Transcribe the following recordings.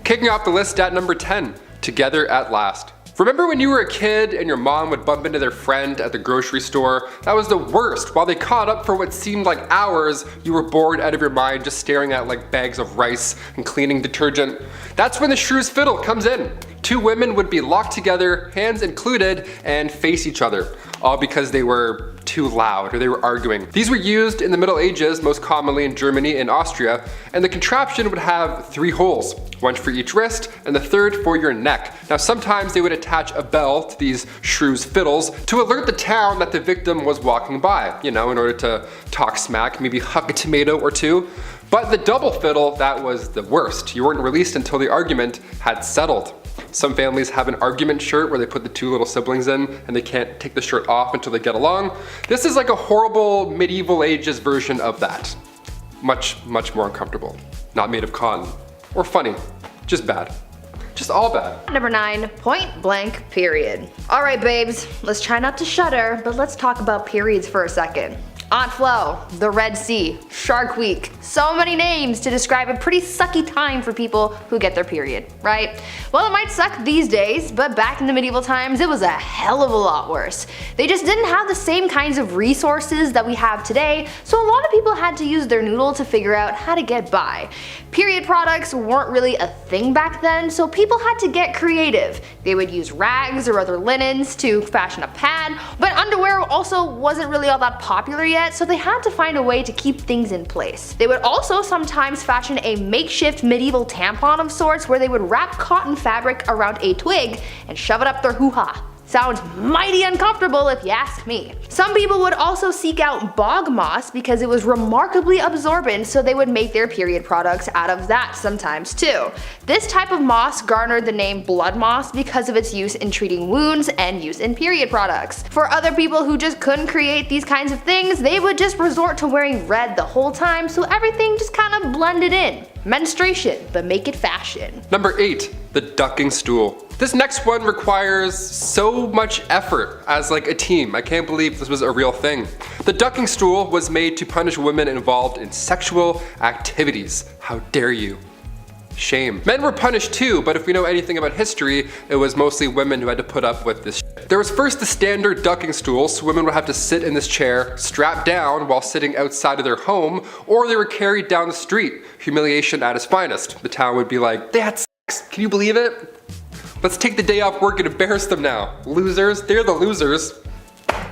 Kicking off the list at number 10, Together at Last. Remember when you were a kid and your mom would bump into their friend at the grocery store? That was the worst. While they caught up for what seemed like hours, you were bored out of your mind just staring at like bags of rice and cleaning detergent. That's when the shrews fiddle comes in. Two women would be locked together, hands included, and face each other, all because they were too loud or they were arguing. These were used in the Middle Ages, most commonly in Germany and Austria, and the contraption would have 3 holes, one for each wrist and the third for your neck. Now sometimes they would attach a bell to these shrews fiddles to alert the town that the victim was walking by, you know, in order to talk smack, maybe huck a tomato or two. But the double fiddle, that was the worst. You weren't released until the argument had settled. Some families have an argument shirt where they put the 2 little siblings in and they can't take the shirt off until they get along. This is like a horrible medieval ages version of that. Much more uncomfortable. Not made of cotton. Or funny. Just bad. Just all bad. Number 9, point blank period. Alright babes, let's try not to shudder, but let's talk about periods for a second. Aunt Flo, the Red Sea, Shark Week. So many names to describe a pretty sucky time for people who get their period, right? Well, it might suck these days, but back in the medieval times it was a hell of a lot worse. They just didn't have the same kinds of resources that we have today, so a lot of people had to use their noodle to figure out how to get by. Period products weren't really a thing back then, so people had to get creative. They would use rags or other linens to fashion a pad, but underwear also wasn't really all that popular yet, so they had to find a way to keep things in place. They would also sometimes fashion a makeshift medieval tampon of sorts where they would wrap cotton fabric around a twig and shove it up their hoo-ha. Sounds mighty uncomfortable if you ask me. Some people would also seek out bog moss because it was remarkably absorbent, so they would make their period products out of that sometimes too. This type of moss garnered the name blood moss because of its use in treating wounds and use in period products. For other people who just couldn't create these kinds of things, they would just resort to wearing red the whole time, so everything just kind of blended in. Menstruation, but make it fashion. Number 8, the ducking stool. This next one requires so much effort as like a team. I can't believe this was a real thing. The ducking stool was made to punish women involved in sexual activities. How dare you? Shame. Men were punished too, but if we know anything about history, it was mostly women who had to put up with this shit. There was first the standard ducking stool, so women would have to sit in this chair, strapped down while sitting outside of their home, or they were carried down the street. Humiliation at its finest. The town would be like, they had sex, can you believe it? Let's take the day off work and embarrass them now. Losers, they're the losers.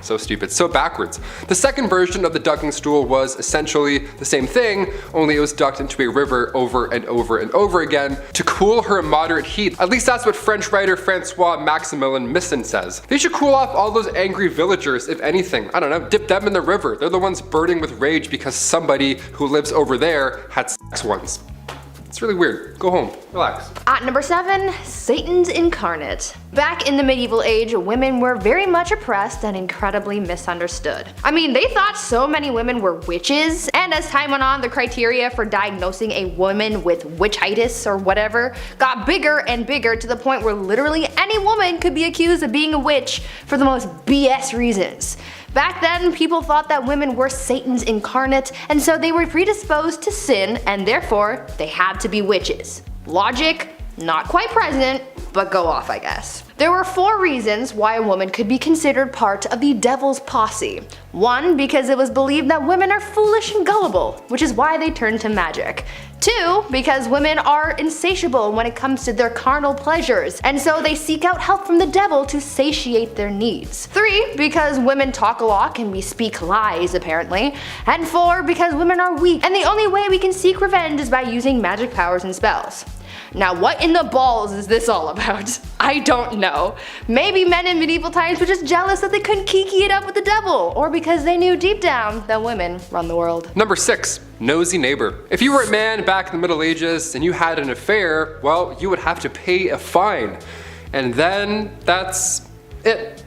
So stupid, so backwards. The second version of the ducking stool was essentially the same thing, only it was ducked into a river over and over and over again to cool her moderate heat. At least that's what French writer Francois Maximilien Misson says. They should cool off all those angry villagers, if anything. I don't know, dip them in the river. They're the ones burning with rage because somebody who lives over there had sex once. It's really weird. Go home. Relax. At number 7, Satan's incarnate. Back in the medieval age, women were very much oppressed and incredibly misunderstood. I mean, they thought so many women were witches, and as time went on, the criteria for diagnosing a woman with witchitis or whatever got bigger and bigger to the point where literally any woman could be accused of being a witch for the most BS reasons. Back then, people thought that women were Satan's incarnate, and so they were predisposed to sin, and therefore, they had to be witches. Logic, not quite present, but go off, I guess. There were 4 reasons why a woman could be considered part of the devil's posse. 1, because it was believed that women are foolish and gullible, which is why they turned to magic. 2, because women are insatiable when it comes to their carnal pleasures, and so they seek out help from the devil to satiate their needs. 3, because women talk a lot and we speak lies apparently. And 4, because women are weak, and the only way we can seek revenge is by using magic powers and spells. Now what in the balls is this all about? I don't know. Maybe men in medieval times were just jealous that they couldn't kiki it up with the devil, or because they knew deep down that women run the world. Number 6, nosy neighbor. If you were a man back in the Middle Ages and you had an affair, well, you would have to pay a fine. And then that's it.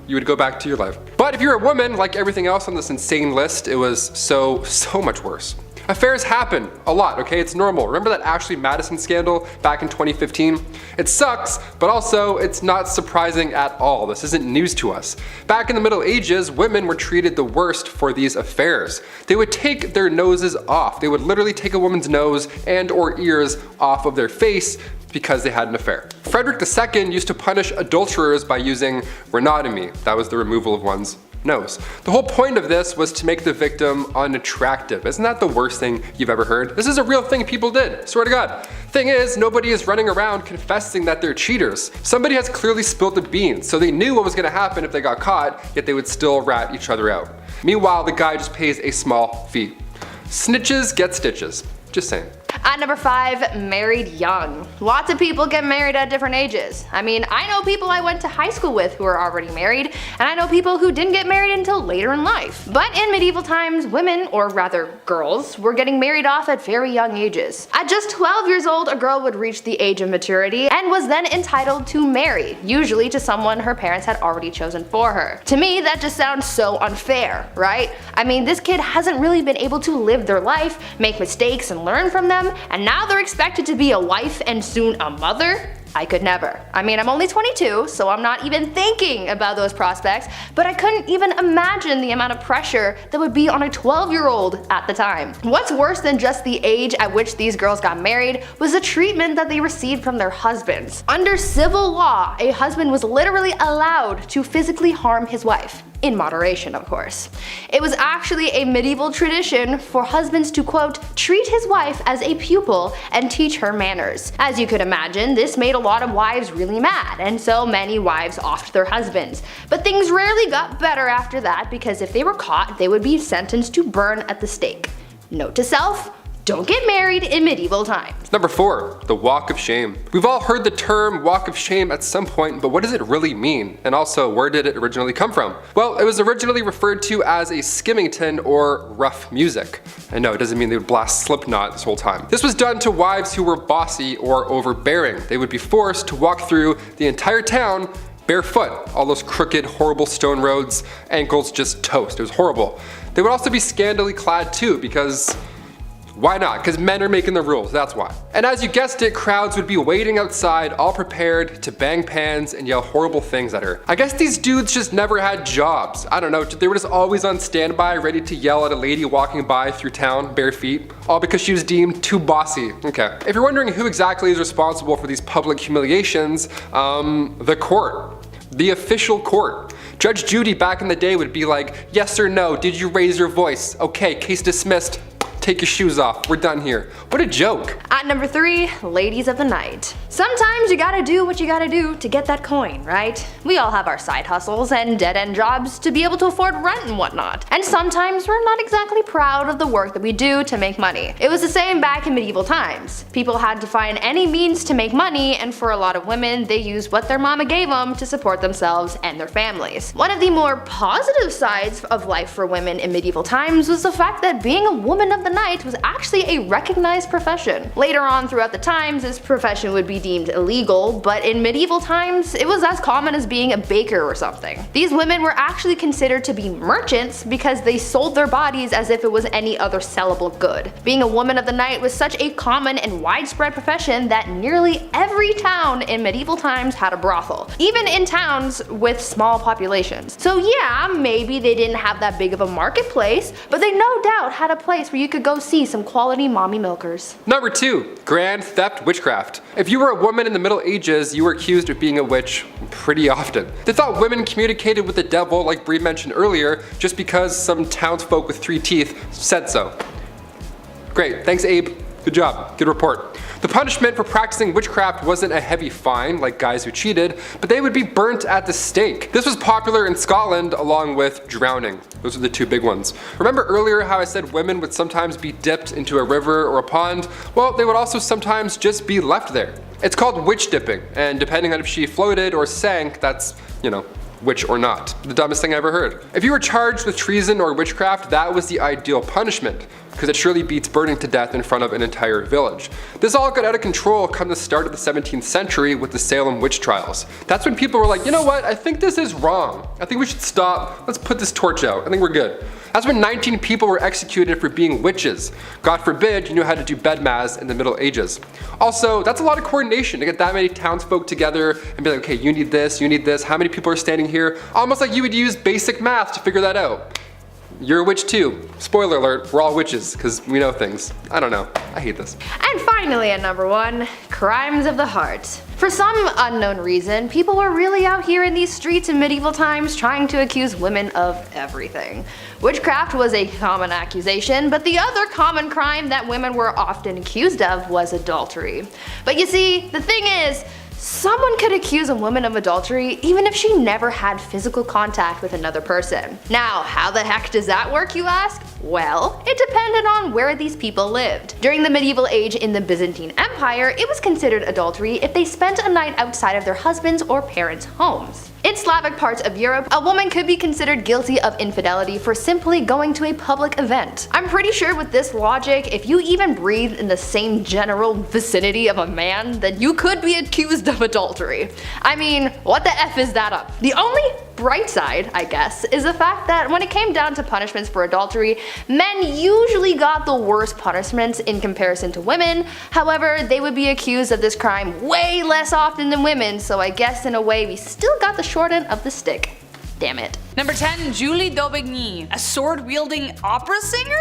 You would go back to your life. But if you're a woman, like everything else on this insane list, it was so much worse. Affairs happen a lot, okay? It's normal. Remember that Ashley Madison scandal back in 2015? It sucks, but also it's not surprising at all. This isn't news to us. Back in the Middle Ages, women were treated the worst for these affairs. They would take their noses off. They would literally take a woman's nose and or ears off of their face, because they had an affair. Frederick II used to punish adulterers by using rhinotomy. That was the removal of one's nose. The whole point of this was to make the victim unattractive. Isn't that the worst thing you've ever heard? This is a real thing people did, swear to God. Thing is, nobody is running around confessing that they're cheaters. Somebody has clearly spilled the beans, so they knew what was gonna happen if they got caught, yet they would still rat each other out. Meanwhile, the guy just pays a small fee. Snitches get stitches. Just saying. At number 5, married young. Lots of people get married at different ages. I mean, I know people I went to high school with who are already married, and I know people who didn't get married until later in life. But in medieval times, women, or rather girls, were getting married off at very young ages. At just 12 years old, a girl would reach the age of maturity and was then entitled to marry, usually to someone her parents had already chosen for her. To me, that just sounds so unfair, right? I mean, this kid hasn't really been able to live their life, make mistakes and learn from them, and now they're expected to be a wife and soon a mother? I could never. I mean, I'm only 22, so I'm not even thinking about those prospects, but I couldn't even imagine the amount of pressure that would be on a 12-year-old at the time. What's worse than just the age at which these girls got married was the treatment that they received from their husbands. Under civil law, a husband was literally allowed to physically harm his wife. In moderation, of course. It was actually a medieval tradition for husbands to, quote, treat his wife as a pupil and teach her manners. As you could imagine, this made a lot of wives really mad, and so many wives offed their husbands. But things rarely got better after that, because if they were caught, they would be sentenced to burn at the stake. Note to self: don't get married in medieval times. Number 4, the walk of shame. We've all heard the term walk of shame at some point, but what does it really mean? And also, where did it originally come from? Well, it was originally referred to as a skimmington or rough music. And no, it doesn't mean they would blast Slipknot this whole time. This was done to wives who were bossy or overbearing. They would be forced to walk through the entire town barefoot. All those crooked, horrible stone roads, ankles just toast. It was horrible. They would also be scantily clad too, because why not? Because men are making the rules, that's why. And as you guessed it, crowds would be waiting outside, all prepared to bang pans and yell horrible things at her. I guess these dudes just never had jobs. I don't know, they were just always on standby, ready to yell at a lady walking by through town, bare feet, all because she was deemed too bossy. Okay. If you're wondering who exactly is responsible for these public humiliations, the court. The official court. Judge Judy back in the day would be like, yes or no, did you raise your voice? Okay, case dismissed. Take your shoes off, we're done here. What a joke. At number 3, ladies of the night. Sometimes you gotta do what you gotta do to get that coin, right? We all have our side hustles and dead-end jobs to be able to afford rent and whatnot. And sometimes we're not exactly proud of the work that we do to make money. It was the same back in medieval times. People had to find any means to make money, and for a lot of women, they used what their mama gave them to support themselves and their families. One of the more positive sides of life for women in medieval times was the fact that being a woman of the night was actually a recognized profession. Later on throughout the times, this profession would be deemed illegal, but in medieval times, it was as common as being a baker or something. These women were actually considered to be merchants because they sold their bodies as if it was any other sellable good. Being a woman of the night was such a common and widespread profession that nearly every town in medieval times had a brothel, even in towns with small populations. So yeah, maybe they didn't have that big of a marketplace, but they no doubt had a place where you could go see some quality mommy milkers. Number 2, grand theft witchcraft. If you were a woman in the Middle Ages, you were accused of being a witch pretty often. They thought women communicated with the devil, like Bree mentioned earlier, just because some townsfolk with 3 teeth said so. Great, thanks Abe. Good job, good report. The punishment for practicing witchcraft wasn't a heavy fine like guys who cheated, but they would be burnt at the stake. This was popular in Scotland along with drowning. Those are the 2 big ones. Remember earlier how I said women would sometimes be dipped into a river or a pond? Well, they would also sometimes just be left there. It's called witch dipping, and depending on if she floated or sank, that's, you know, witch or not. The dumbest thing I ever heard. If you were charged with treason or witchcraft, that was the ideal punishment, because it surely beats burning to death in front of an entire village. This all got out of control come the start of the 17th century with the Salem witch trials. That's when people were like, you know what, I think this is wrong. I think we should stop, let's put this torch out, I think we're good. That's when 19 people were executed for being witches. God forbid you knew how to do bedmas in the Middle Ages. Also, that's a lot of coordination to get that many townsfolk together and be like, okay, you need this, how many people are standing here? Almost like you would use basic math to figure that out. You're a witch too. Spoiler alert, we're all witches, because we know things. I don't know. I hate this. And finally at number 1, crimes of the heart. For some unknown reason, people were really out here in these streets in medieval times trying to accuse women of everything. Witchcraft was a common accusation, but the other common crime that women were often accused of was adultery. But you see, the thing is, someone could accuse a woman of adultery even if she never had physical contact with another person. Now, how the heck does that work, you ask? Well, it depended on where these people lived. During the medieval age in the Byzantine Empire, it was considered adultery if they spent a night outside of their husbands' or parents' homes. In Slavic parts of Europe, a woman could be considered guilty of infidelity for simply going to a public event. I'm pretty sure with this logic, if you even breathed in the same general vicinity of a man, then you could be accused of adultery. I mean, what the F is that up? The only bright side, I guess, is the fact that when it came down to punishments for adultery, men usually got the worst punishments in comparison to women. However, they would be accused of this crime way less often than women, so I guess in a way we still got the short end of the stick. Damn it. Number 10, Julie d'Aubigny, a sword-wielding opera singer?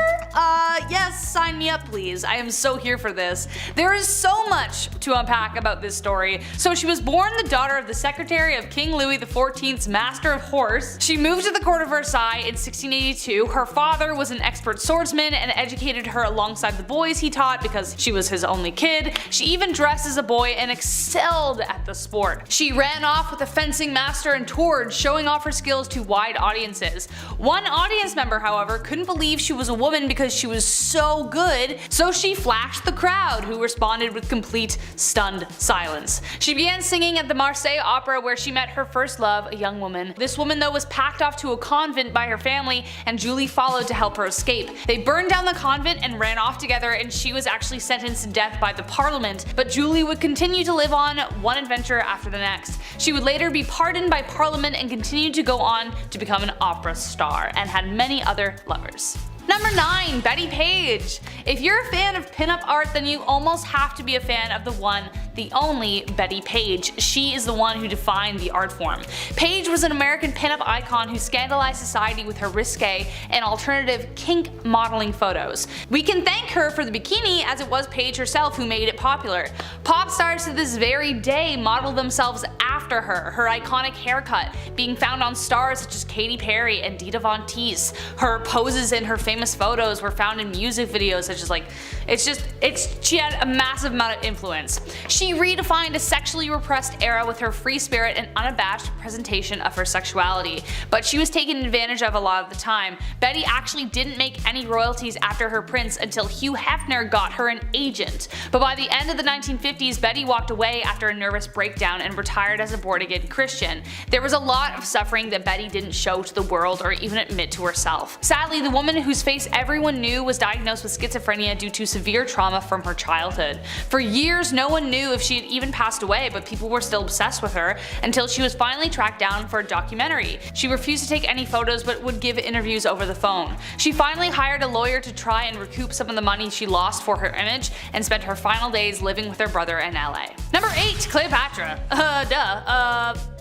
Yes, sign me up please. I am so here for this. There is so much to unpack about this story. So she was born the daughter of the secretary of King Louis XIV's Master of Horse. She moved to the court of Versailles in 1682. Her father was an expert swordsman and educated her alongside the boys he taught because she was his only kid. She even dressed as a boy and excelled at the sport. She ran off with a fencing master and toured, showing off her skills to wide audiences. One audience member, however, couldn't believe she was a woman because she was so good, so she flashed the crowd, who responded with complete stunned silence. She began singing at the Marseille Opera, where she met her first love, a young woman. This woman though was packed off to a convent by her family, and Julie followed to help her escape. They burned down the convent and ran off together, and she was actually sentenced to death by the parliament, but Julie would continue to live on, one adventure after the next. She would later be pardoned by parliament and continue to go on to become an opera star, and had many other lovers. Number 9, Bettie Page. If you're a fan of pinup art, then you almost have to be a fan of the one, the only Bettie Page. She is the one who defined the art form. Page was an American pinup icon who scandalized society with her risque and alternative kink modeling photos. We can thank her for the bikini, as it was Page herself who made it popular. Pop stars to this very day model themselves after her, her iconic haircut being found on stars such as Katy Perry and Dita Von Teese. Her poses in her famous photos were found in music videos such as she had a massive amount of influence. She redefined a sexually repressed era with her free spirit and unabashed presentation of her sexuality, but she was taken advantage of a lot of the time. Bettie actually didn't make any royalties after her prince until Hugh Hefner got her an agent, but by the end of the 1950s, Bettie walked away after a nervous breakdown and retired as a born-again Christian. There was a lot of suffering that Bettie didn't show to the world or even admit to herself. Sadly, the woman whose face everyone knew was diagnosed with schizophrenia due to severe trauma from her childhood. For years, no one knew if she had even passed away, but people were still obsessed with her until she was finally tracked down for a documentary. She refused to take any photos but would give interviews over the phone. She finally hired a lawyer to try and recoup some of the money she lost for her image and spent her final days living with her brother in LA. Number 8, Cleopatra.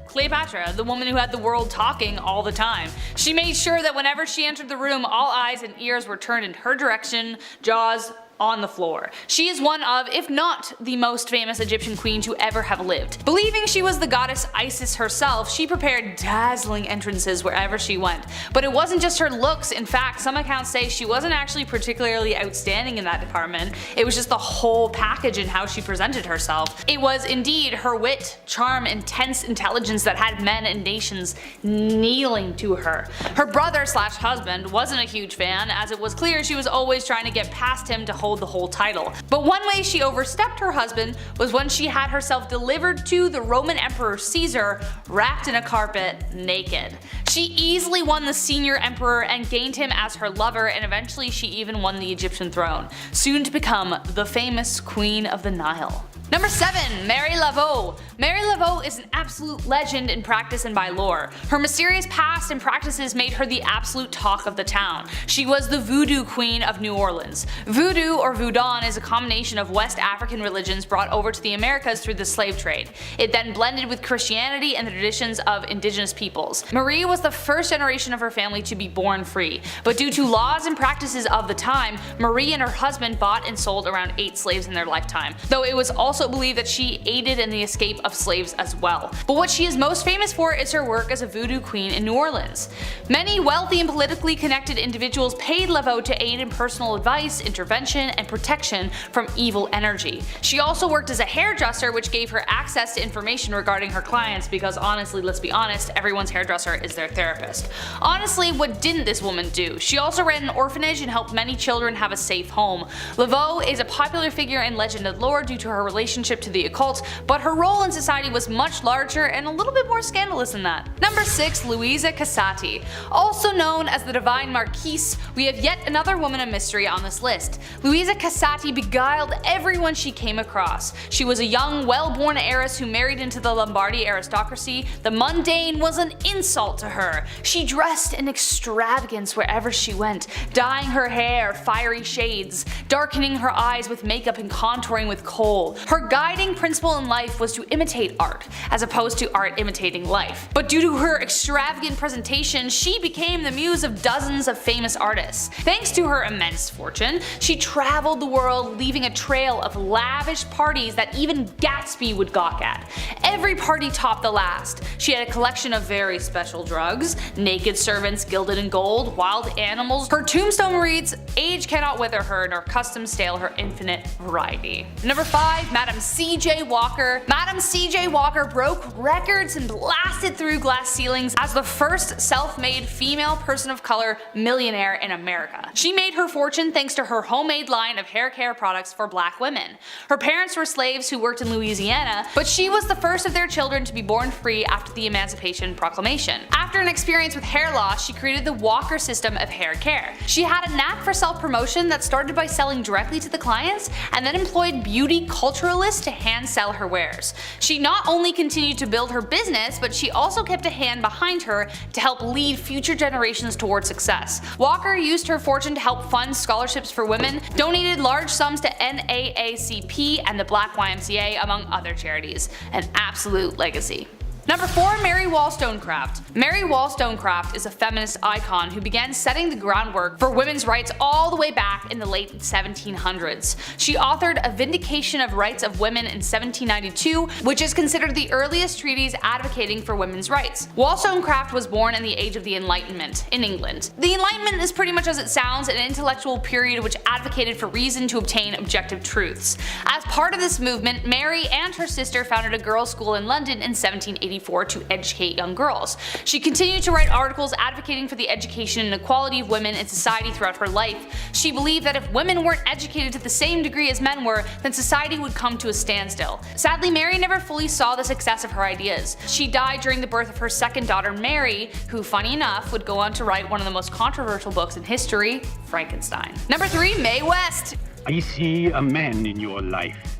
Cleopatra, the woman who had the world talking all the time. She made sure that whenever she entered the room, all eyes and ears were turned in her direction, jaws on the floor. She is one of, if not the most famous Egyptian queen to ever have lived. Believing she was the goddess Isis herself, she prepared dazzling entrances wherever she went. But it wasn't just her looks. In fact, some accounts say she wasn't actually particularly outstanding in that department. It was just the whole package in how she presented herself. It was indeed her wit, charm, intense intelligence that had men and nations kneeling to her. Her brother slash husband wasn't a huge fan, as it was clear she was always trying to get past him to hold the whole title. But one way she overstepped her husband was when she had herself delivered to the Roman Emperor Caesar wrapped in a carpet, naked. She easily won the senior emperor and gained him as her lover, and eventually she even won the Egyptian throne, soon to become the famous Queen of the Nile. Number 7, Mary Laveau. Mary Laveau is an absolute legend in practice and by lore. Her mysterious past and practices made her the absolute talk of the town. She was the voodoo queen of New Orleans. Voodoo or Voodoo is a combination of West African religions brought over to the Americas through the slave trade. It then blended with Christianity and the traditions of indigenous peoples. Marie was the first generation of her family to be born free, but due to laws and practices of the time, Marie and her husband bought and sold around 8 slaves in their lifetime, though it was also believed that she aided in the escape of slaves as well. But what she is most famous for is her work as a voodoo queen in New Orleans. Many wealthy and politically connected individuals paid Laveau to aid in personal advice, intervention, and protection from evil energy. She also worked as a hairdresser, which gave her access to information regarding her clients because honestly, let's be honest, everyone's hairdresser is their therapist. Honestly, what didn't this woman do? She also ran an orphanage and helped many children have a safe home. Laveau is a popular figure in legend and lore due to her relationship to the occult, but her role in society was much larger and a little bit more scandalous than that. Number 6. Luisa Casati. Also known as the Divine Marquise, we have yet another woman of mystery on this list. Luisa Casati beguiled everyone she came across. She was a young, well-born heiress who married into the Lombardy aristocracy. The mundane was an insult to her. She dressed in extravagance wherever she went, dyeing her hair fiery shades, darkening her eyes with makeup and contouring with kohl. Her guiding principle in life was to imitate art, as opposed to art imitating life. But due to her extravagant presentation, she became the muse of dozens of famous artists. Thanks to her immense fortune, she traveled the world, leaving a trail of lavish parties that even Gatsby would gawk at. Every party topped the last. She had a collection of very special drugs, naked servants gilded in gold, wild animals. Her tombstone reads, "Age cannot wither her, nor custom stale her infinite variety." Number 5. Madam C.J. Walker. Madam C.J. Walker broke records and blasted through glass ceilings as the first self-made female person of color millionaire in America. She made her fortune thanks to her homemade line of hair care products for black women. Her parents were slaves who worked in Louisiana, but she was the first of their children to be born free after the Emancipation Proclamation. After an experience with hair loss, she created the Walker system of hair care. She had a knack for self-promotion that started by selling directly to the clients and then employed beauty culturalists to hand sell her wares. She not only continued to build her business, but she also kept a hand behind her to help lead future generations toward success. Walker used her fortune to help fund scholarships for women, donated large sums to NAACP and the Black YMCA, among other charities. An absolute legacy. Number 4. Mary Wollstonecraft. Mary Wollstonecraft is a feminist icon who began setting the groundwork for women's rights all the way back in the late 1700s. She authored A Vindication of Rights of Women in 1792, which is considered the earliest treatise advocating for women's rights. Wollstonecraft was born in the Age of the Enlightenment in England. The Enlightenment is pretty much as it sounds, an intellectual period which advocated for reason to obtain objective truths. As part of this movement, Mary and her sister founded a girls' school in London in 1784 to educate young girls. She continued to write articles advocating for the education and equality of women in society throughout her life. She believed that if women weren't educated to the same degree as men were, then society would come to a standstill. Sadly, Mary never fully saw the success of her ideas. She died during the birth of her second daughter, Mary, who, funny enough, would go on to write one of the most controversial books in history, Frankenstein. Number 3. Mae West. I see a man in your life.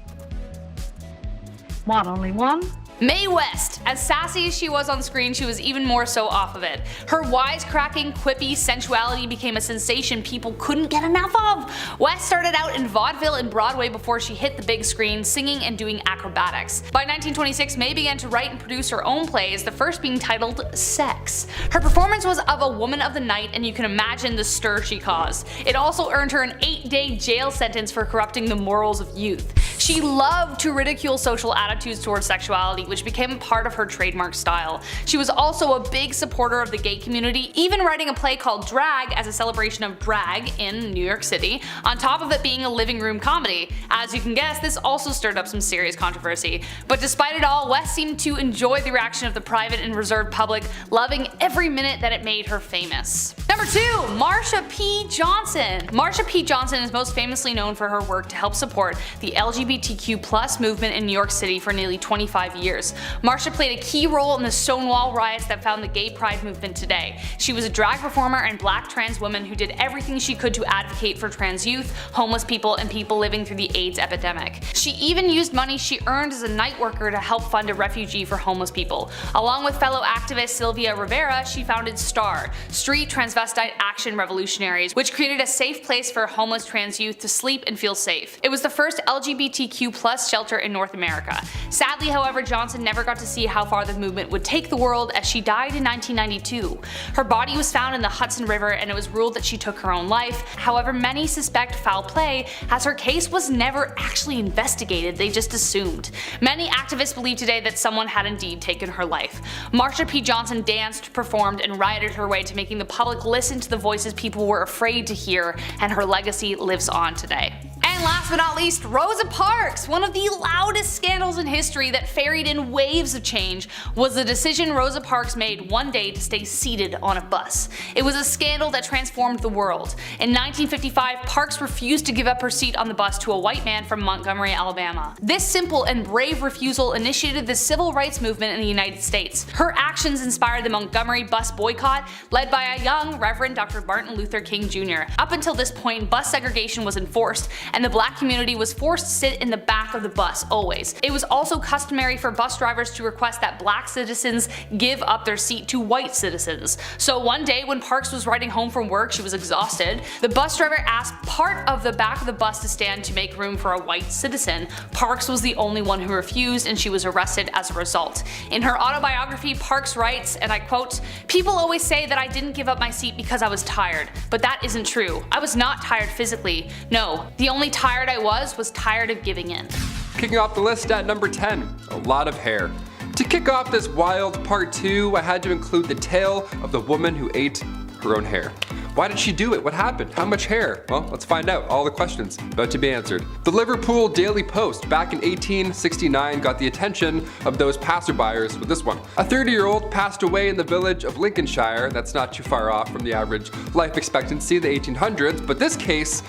What, only one? Mae West. As sassy as she was on screen, she was even more so off of it. Her wisecracking, quippy sensuality became a sensation people couldn't get enough of. West started out in vaudeville and Broadway before she hit the big screen, singing and doing acrobatics. By 1926, Mae began to write and produce her own plays, the first being titled Sex. Her performance was of a woman of the night, and you can imagine the stir she caused. It also earned her an 8-day jail sentence for corrupting the morals of youth. She loved to ridicule social attitudes towards sexuality, which became a part of her trademark style. She was also a big supporter of the gay community, even writing a play called Drag as a celebration of drag in New York City, on top of it being a living room comedy. As you can guess, this also stirred up some serious controversy. But despite it all, West seemed to enjoy the reaction of the private and reserved public, loving every minute that it made her famous. Number 2. Marsha P. Johnson. Marsha P. Johnson is most famously known for her work to help support the LGBT LGBTQ+ movement in New York City for nearly 25 years. Marsha played a key role in the Stonewall riots that found the gay pride movement today. She was a drag performer and black trans woman who did everything she could to advocate for trans youth, homeless people, and people living through the AIDS epidemic. She even used money she earned as a night worker to help fund a refugee for homeless people. Along with fellow activist Sylvia Rivera, she founded STAR, Street Transvestite Action Revolutionaries, which created a safe place for homeless trans youth to sleep and feel safe. It was the first LGBTQ+ shelter in North America. Sadly, however, Johnson never got to see how far the movement would take the world, as she died in 1992. Her body was found in the Hudson River and it was ruled that she took her own life. However, many suspect foul play, as her case was never actually investigated, they just assumed. Many activists believe today that someone had indeed taken her life. Marsha P. Johnson danced, performed, and rioted her way to making the public listen to the voices people were afraid to hear, and her legacy lives on today. And last but not least, Rosa Parks. One of the loudest scandals in history that ferried in waves of change was the decision Rosa Parks made one day to stay seated on a bus. It was a scandal that transformed the world. In 1955, Parks refused to give up her seat on the bus to a white man from Montgomery, Alabama. This simple and brave refusal initiated the civil rights movement in the United States. Her actions inspired the Montgomery bus boycott, led by a young Reverend Dr. Martin Luther King Jr. Up until this point, bus segregation was enforced, and the black community was forced to sit in the back of the bus always. It was also customary for bus drivers to request that black citizens give up their seat to white citizens. So one day when Parks was riding home from work, she was exhausted. The bus driver asked part of the back of the bus to stand to make room for a white citizen. Parks was the only one who refused, and she was arrested as a result. In her autobiography, Parks writes, and I quote, "People always say that I didn't give up my seat because I was tired, but that isn't true. I was not tired physically. No, the only tired I was tired of giving in." Kicking off the list at number 10, a lot of hair. To kick off this wild part 2, I had to include the tale of the woman who ate her own hair. Why did she do it? What happened? How much hair? Well, let's find out. All the questions about to be answered. The Liverpool Daily Post back in 1869 got the attention of those passerbyers with this one. A 30-year-old passed away in the village of Lincolnshire. That's not too far off from the average life expectancy of the 1800s, but this case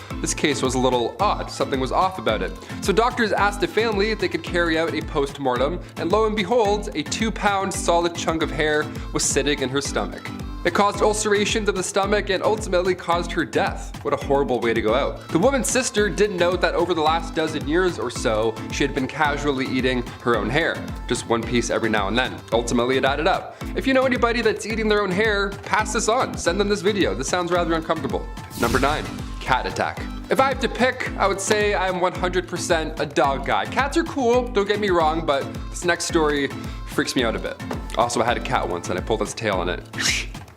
was a little odd. Something was off about it. So doctors asked the family if they could carry out a post-mortem, and lo and behold, a 2-pound solid chunk of hair was sitting in her stomach. It caused ulcerations of the stomach and ultimately caused her death. What a horrible way to go out. The woman's sister didn't know that over the last dozen years or so, she had been casually eating her own hair. Just one piece every now and then. Ultimately, it added up. If you know anybody that's eating their own hair, pass this on. Send them this video. This sounds rather uncomfortable. Number 9, cat attack. If I have to pick, I would say I'm 100% a dog guy. Cats are cool, don't get me wrong, but this next story freaks me out a bit. Also, I had a cat once and I pulled its tail on it.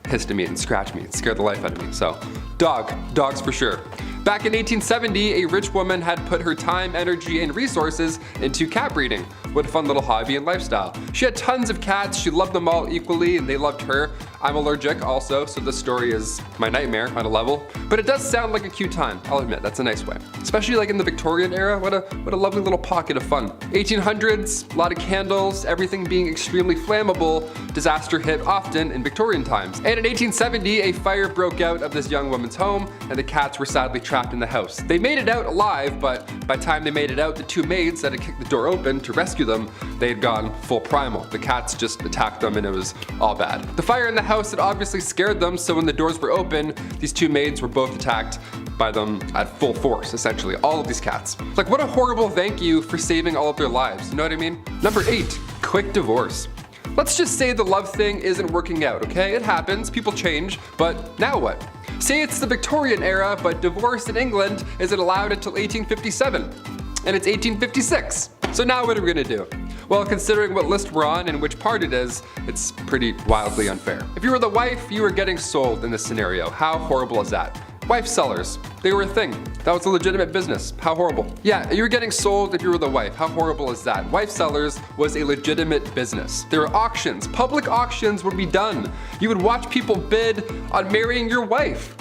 Hissed at me and scratched me and scared the life out of me. So, dogs for sure. Back in 1870, a rich woman had put her time, energy, and resources into cat breeding. What a fun little hobby and lifestyle. She had tons of cats, she loved them all equally, and they loved her. I'm allergic also, so this story is my nightmare on a level. But it does sound like a cute time, I'll admit, that's a nice way. Especially like in the Victorian era, what a lovely little pocket of fun. 1800s, a lot of candles, everything being extremely flammable, disaster hit often in Victorian times. And in 1870, a fire broke out of this young woman's home, and the cats were sadly trapped in the house. They made it out alive, but by the time they made it out, the 2 maids that had kicked the door open to rescue them, they had gone full primal. The cats just attacked them and it was all bad. The fire in the house had obviously scared them, so when the doors were open, these 2 maids were both attacked by them at full force, essentially, all of these cats. Like, what a horrible thank you for saving all of their lives, you know what I mean? Number 8, quick divorce. Let's just say the love thing isn't working out, okay? It happens, people change, but now what? Say it's the Victorian era, but divorce in England isn't allowed until 1857, and it's 1856. So now what are we gonna do? Well, considering what list we're on and which part it is, it's pretty wildly unfair. If you were the wife, you were getting sold in this scenario. How horrible is that? Wife sellers, they were a thing. That was a legitimate business. How horrible. Yeah, you were getting sold if you were the wife. How horrible is that? Wife sellers was a legitimate business. There were auctions. Public auctions would be done. You would watch people bid on marrying your wife.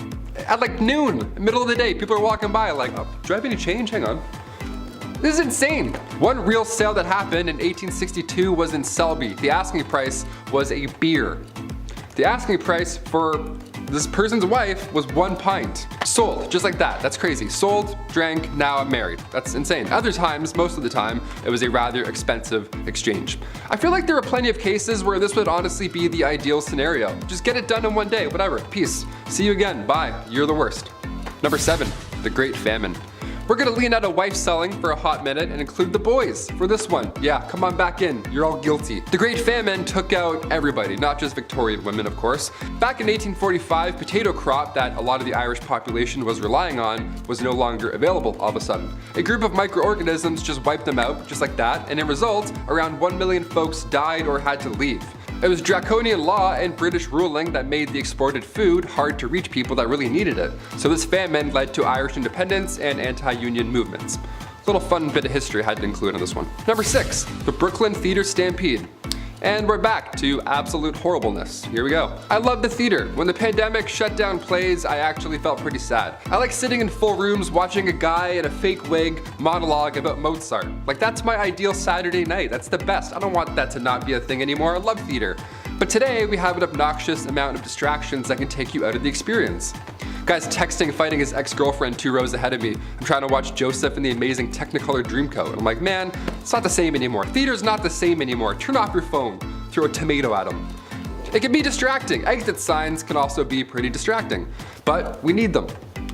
At like noon, middle of the day, people are walking by like, oh, do I have any change? Hang on. This is insane. One real sale that happened in 1862 was in Selby. The asking price was a beer. The asking price for This person's wife was 1 pint. Sold, just like that. That's crazy. Sold, drank, now I'm married. That's insane. Other times, most of the time, it was a rather expensive exchange. I feel like there are plenty of cases where this would honestly be the ideal scenario. Just get it done in one day, whatever. Peace. See you again. Bye. You're the worst. Number 7, the Great Famine. We're gonna lean out of wife selling for a hot minute and include the boys for this one. Yeah, come on back in, you're all guilty. The Great Famine took out everybody, not just Victorian women, of course. Back in 1845, potato crop that a lot of the Irish population was relying on was no longer available all of a sudden. A group of microorganisms just wiped them out, just like that, and in result, around 1 million folks died or had to leave. It was draconian law and British ruling that made the exported food hard to reach people that really needed it. So this famine led to Irish independence and anti-union movements. Little fun bit of history I had to include on this one. Number 6, the Brooklyn Theater Stampede. And we're back to absolute horribleness. Here we go. I love the theater. When the pandemic shut down plays, I actually felt pretty sad. I like sitting in full rooms watching a guy in a fake wig monologue about Mozart. Like, that's my ideal Saturday night. That's the best. I don't want that to not be a thing anymore. I love theater. But today we have an obnoxious amount of distractions that can take you out of the experience. Guy's texting, fighting his ex-girlfriend 2 rows ahead of me. I'm trying to watch Joseph in the amazing Technicolor Dreamcoat. And I'm like, man, it's not the same anymore. Theater's not the same anymore. Turn off your phone. Throw a tomato at him. It can be distracting. Exit signs can also be pretty distracting. But we need them.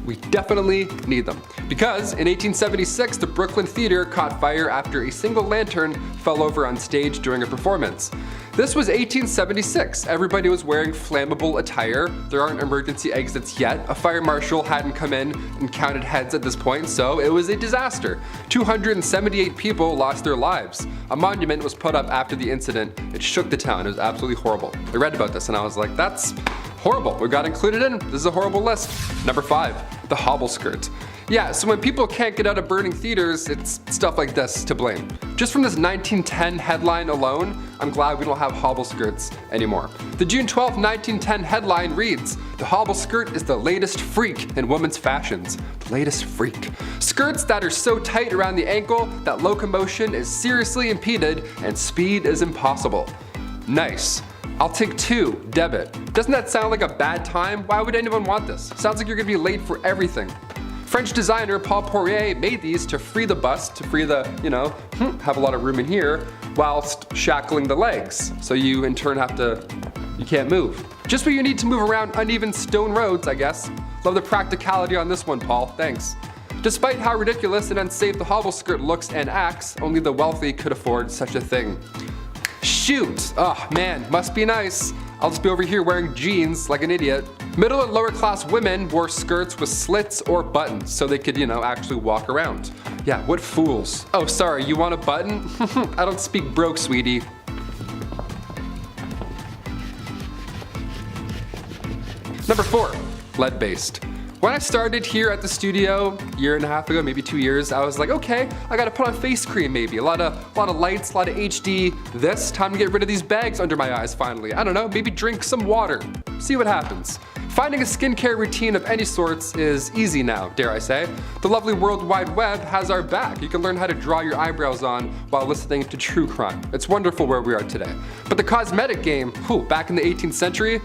We definitely need them. Because in 1876, the Brooklyn Theater caught fire after a single lantern fell over on stage during a performance. This was 1876. Everybody was wearing flammable attire. There aren't emergency exits yet. A fire marshal hadn't come in and counted heads at this point, so it was a disaster. 278 people lost their lives. A monument was put up after the incident. It shook the town. It was absolutely horrible. I read about this and I was like, that's horrible. We got included in. This is a horrible list. Number 5, the hobble skirt. Yeah, so when people can't get out of burning theaters, it's stuff like this to blame. Just from this 1910 headline alone, I'm glad we don't have hobble skirts anymore. The June 12, 1910 headline reads, "The hobble skirt is the latest freak in women's fashions." The latest freak. Skirts that are so tight around the ankle that locomotion is seriously impeded and speed is impossible. Nice. I'll take 2, debit. Doesn't that sound like a bad time? Why would anyone want this? Sounds like you're gonna be late for everything. French designer Paul Poirier made these to free the bust, to free the, have a lot of room in here, whilst shackling the legs. So you in turn you can't move. Just what you need to move around uneven stone roads, I guess. Love the practicality on this one, Paul, thanks. Despite how ridiculous and unsafe the hobble skirt looks and acts, only the wealthy could afford such a thing. Shoot! Oh man, must be nice. I'll just be over here wearing jeans like an idiot. Middle and lower class women wore skirts with slits or buttons so they could, actually walk around. Yeah, what fools. Oh, sorry, you want a button? I don't speak broke, sweetie. Number 4, lead-based. When I started here at the studio a year and a half ago, maybe 2 years, I was like, okay, I gotta put on face cream maybe. A lot of lights, a lot of HD. This, time to get rid of these bags under my eyes finally. I don't know, maybe drink some water. See what happens. Finding a skincare routine of any sorts is easy now, dare I say. The lovely World Wide Web has our back. You can learn how to draw your eyebrows on while listening to true crime. It's wonderful where we are today. But the cosmetic game, back in the 18th century,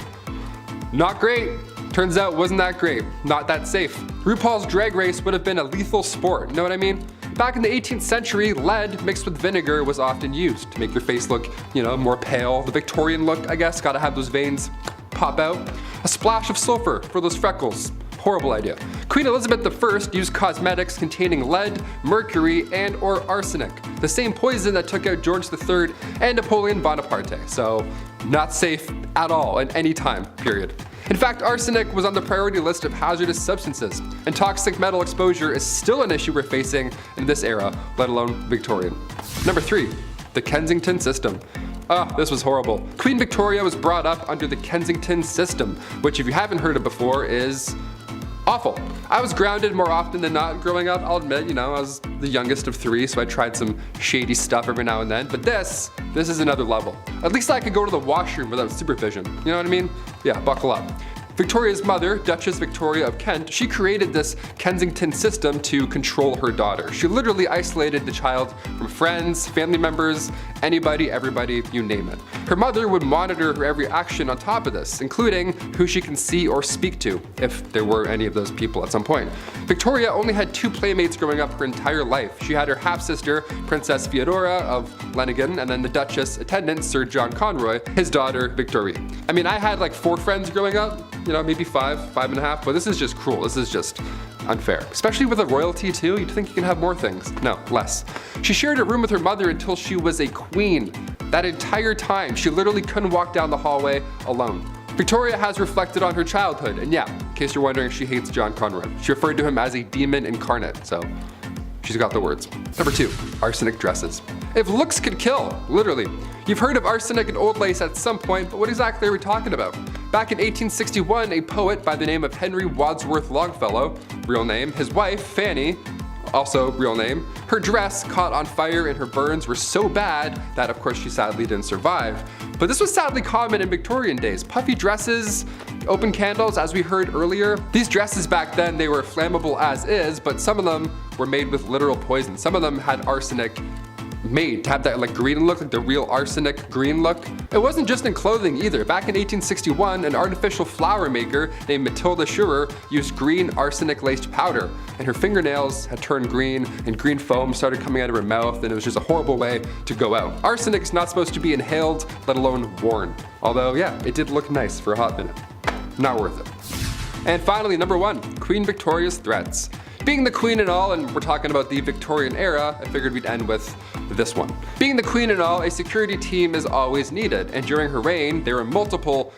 not great. Turns out wasn't that great, not that safe. RuPaul's Drag Race would have been a lethal sport, know what I mean? Back in the 18th century, lead mixed with vinegar was often used to make your face look, more pale. The Victorian look, I guess, gotta have those veins pop out. A splash of sulfur for those freckles. Horrible idea. Queen Elizabeth I used cosmetics containing lead, mercury, and/or arsenic, the same poison that took out George III and Napoleon Bonaparte. So, not safe at all in any time, period. In fact, arsenic was on the priority list of hazardous substances, and toxic metal exposure is still an issue we're facing in this era, let alone Victorian. Number 3, the Kensington system. This was horrible. Queen Victoria was brought up under the Kensington system, which if you haven't heard of before is awful. I was grounded more often than not growing up, I'll admit, I was the youngest of 3, so I tried some shady stuff every now and then, but this is another level. At least I could go to the washroom without supervision, you know what I mean? Yeah, buckle up. Victoria's mother, Duchess Victoria of Kent, she created this Kensington system to control her daughter. She literally isolated the child from friends, family members, anybody, everybody, you name it. Her mother would monitor her every action on top of this, including who she can see or speak to, if there were any of those people at some point. Victoria only had 2 playmates growing up her entire life. She had her half-sister, Princess Feodora of Lenigan, and then the Duchess attendant, Sir John Conroy, his daughter, Victoria. I mean, I had like 4 friends growing up, you know, maybe 5.5, but this is just cruel. This is just unfair. Especially with a royalty too, you'd think you can have more things. No, less. She shared a room with her mother until she was a queen. That entire time, she literally couldn't walk down the hallway alone. Victoria has reflected on her childhood, and yeah, in case you're wondering, she hates John Conroy. She referred to him as a demon incarnate, so she's got the words. Number 2, arsenic dresses. If looks could kill, literally. You've heard of arsenic and old lace at some point, but what exactly are we talking about? Back in 1861, a poet by the name of Henry Wadsworth Longfellow, real name, his wife, Fanny, also real name, her dress caught on fire and her burns were so bad that of course she sadly didn't survive. But this was sadly common in Victorian days. Puffy dresses, open candles, as we heard earlier. These dresses back then, they were flammable as is, but some of them were made with literal poison. Some of them had arsenic made to have that like green look, like the real arsenic green look. It wasn't just in clothing either. Back in 1861, an artificial flower maker named Matilda Schurer used green arsenic laced powder, and her fingernails had turned green and green foam started coming out of her mouth, and it was just a horrible way to go out. Arsenic is not supposed to be inhaled, let alone worn. Although yeah, it did look nice for a hot minute. Not worth it. And finally, number 1, Queen Victoria's threats. Being the queen and all, and we're talking about the Victorian era, I figured we'd end with this one. Being the queen and all, a security team is always needed, and during her reign, there were multiple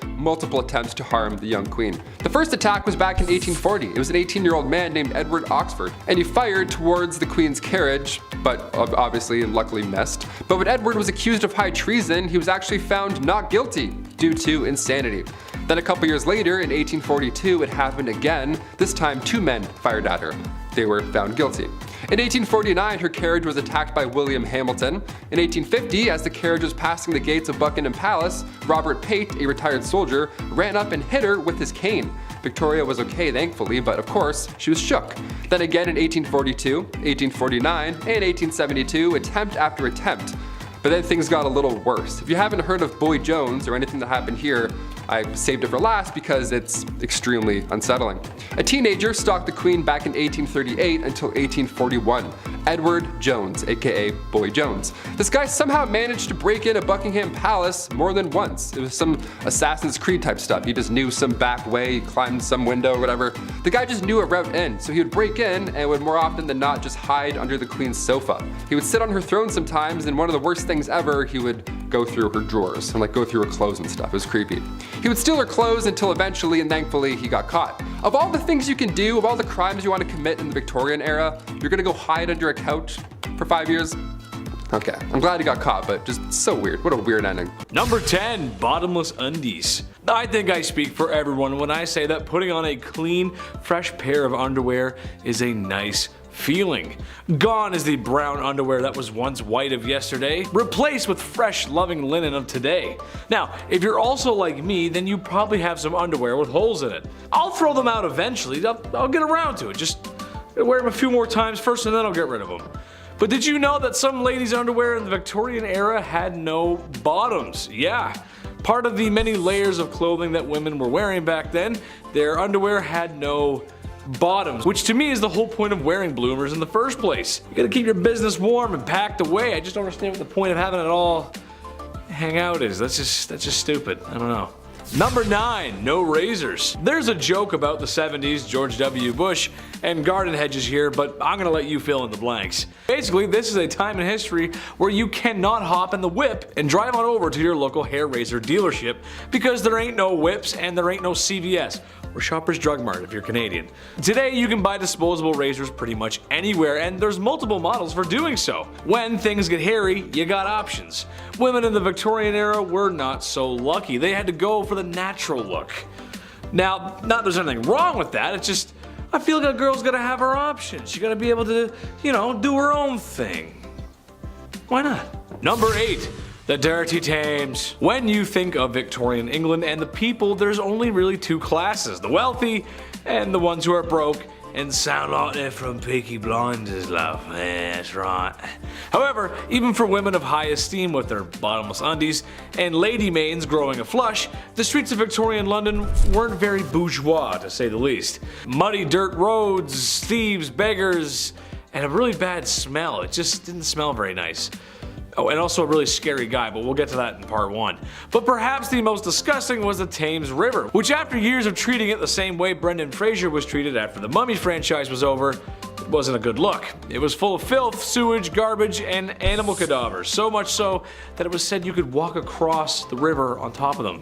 attempts to harm the young queen. The first attack was back in 1840. It was an 18-year-old man named Edward Oxford, and he fired towards the queen's carriage, but obviously and luckily missed. But when Edward was accused of high treason, he was actually found not guilty due to insanity. Then a couple years later, in 1842, it happened again. This time 2 men fired at her. They were found guilty. In 1849, her carriage was attacked by William Hamilton. In 1850, as the carriage was passing the gates of Buckingham Palace, Robert Pate, a retired soldier, ran up and hit her with his cane. Victoria was okay, thankfully, but of course, she was shook. Then again in 1842, 1849, and 1872, attempt after attempt. But then things got a little worse. If you haven't heard of Boy Jones or anything that happened here, I saved it for last because it's extremely unsettling. A teenager stalked the queen back in 1838 until 1841. Edward Jones, aka Boy Jones. This guy somehow managed to break into Buckingham Palace more than once. It was some Assassin's Creed type stuff. He just knew some back way, he climbed some window or whatever. The guy just knew a route in, so he would break in and would more often than not just hide under the queen's sofa. He would sit on her throne sometimes, and one of the worst things ever, he would go through her drawers and like go through her clothes and stuff. It was creepy. He would steal her clothes until eventually and thankfully he got caught. Of all the things you can do, of all the crimes you want to commit in the Victorian era, you're gonna go hide under a couch for 5 years? Okay, I'm glad he got caught, but just so weird. What a weird ending. Number 10, bottomless undies. I think I speak for everyone when I say that putting on a clean, fresh pair of underwear is a nice feeling. Gone is the brown underwear that was once white of yesterday, replaced with fresh, loving linen of today. Now, if you're also like me, then you probably have some underwear with holes in it. I'll throw them out eventually. I'll get around to it. Just wear them a few more times first and then I'll get rid of them. But did you know that some ladies' underwear in the Victorian era had no bottoms? Yeah. Part of the many layers of clothing that women were wearing back then, their underwear had no bottoms, which to me is the whole point of wearing bloomers in the first place. You gotta keep your business warm and packed away. I just don't understand what the point of having it all hang out is. That's just stupid. I don't know. Number 9, no razors. There's a joke about the 70s, George W. Bush, and garden hedges here, but I'm gonna let you fill in the blanks. Basically, this is a time in history where you cannot hop in the whip and drive on over to your local hair razor dealership because there ain't no whips and there ain't no CVS. Or Shoppers Drug Mart if you're Canadian. Today you can buy disposable razors pretty much anywhere, and there's multiple models for doing so. When things get hairy, you got options. Women in the Victorian era were not so lucky. They had to go for the natural look. Now, not that there's anything wrong with that, it's just I feel like a girl's gotta have her options. She gotta be able to, you know, do her own thing. Why not? Number 8. The dirty Thames. When you think of Victorian England and the people, there's only really two classes, the wealthy and the ones who are broke and sound like they're from Peaky Blinders, love. Yeah, that's right. However, even for women of high esteem with their bottomless undies and lady maidens growing a flush, the streets of Victorian London weren't very bourgeois, to say the least. Muddy dirt roads, thieves, beggars, and a really bad smell. It just didn't smell very nice. Oh, and also a really scary guy, but we'll get to that in part 1. But perhaps the most disgusting was the Thames River, which after years of treating it the same way Brendan Fraser was treated after the Mummy franchise was over, it wasn't a good look. It was full of filth, sewage, garbage, and animal cadavers, so much so that it was said you could walk across the river on top of them.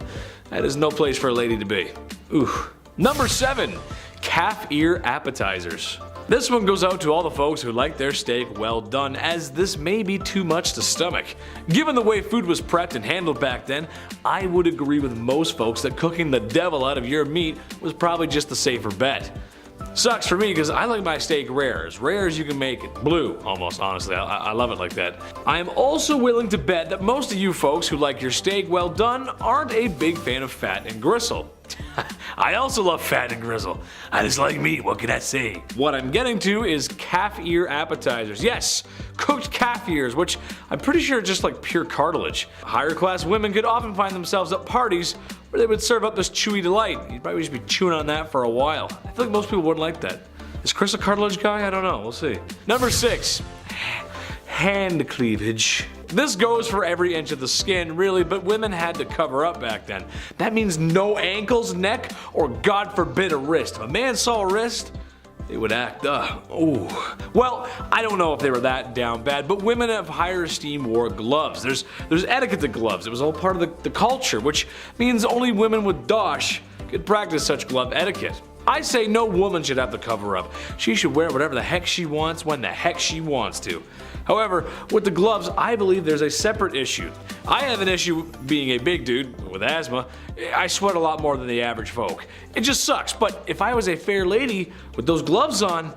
That is no place for a lady to be. Ooh. Number 7. Calf ear appetizers. This one goes out to all the folks who like their steak well done, as this may be too much to stomach. Given the way food was prepped and handled back then, I would agree with most folks that cooking the devil out of your meat was probably just the safer bet. Sucks for me because I like my steak rare as you can make it. Blue, almost, honestly. I love it like that. I am also willing to bet that most of you folks who like your steak well done aren't a big fan of fat and gristle. I also love fat and grizzle. I just like meat, what can I say? What I'm getting to is calf ear appetizers. Yes, cooked calf ears, which I'm pretty sure are just like pure cartilage. Higher class women could often find themselves at parties where they would serve up this chewy delight. You'd probably just be chewing on that for a while. I feel like most people wouldn't like that. Is Chris a cartilage guy? I don't know, we'll see. Number 6. Hand cleavage. This goes for every inch of the skin, really, but women had to cover up back then. That means no ankles, neck, or God forbid a wrist. If a man saw a wrist, they would act, ooh. Well, I don't know if they were that down bad, but women of higher esteem wore gloves. There's etiquette to gloves. It was all part of the culture, which means only women with dosh could practice such glove etiquette. I say no woman should have to cover up. She should wear whatever the heck she wants when the heck she wants to. However, with the gloves, I believe there's a separate issue. I have an issue being a big dude with asthma. I sweat a lot more than the average folk. It just sucks, but if I was a fair lady with those gloves on,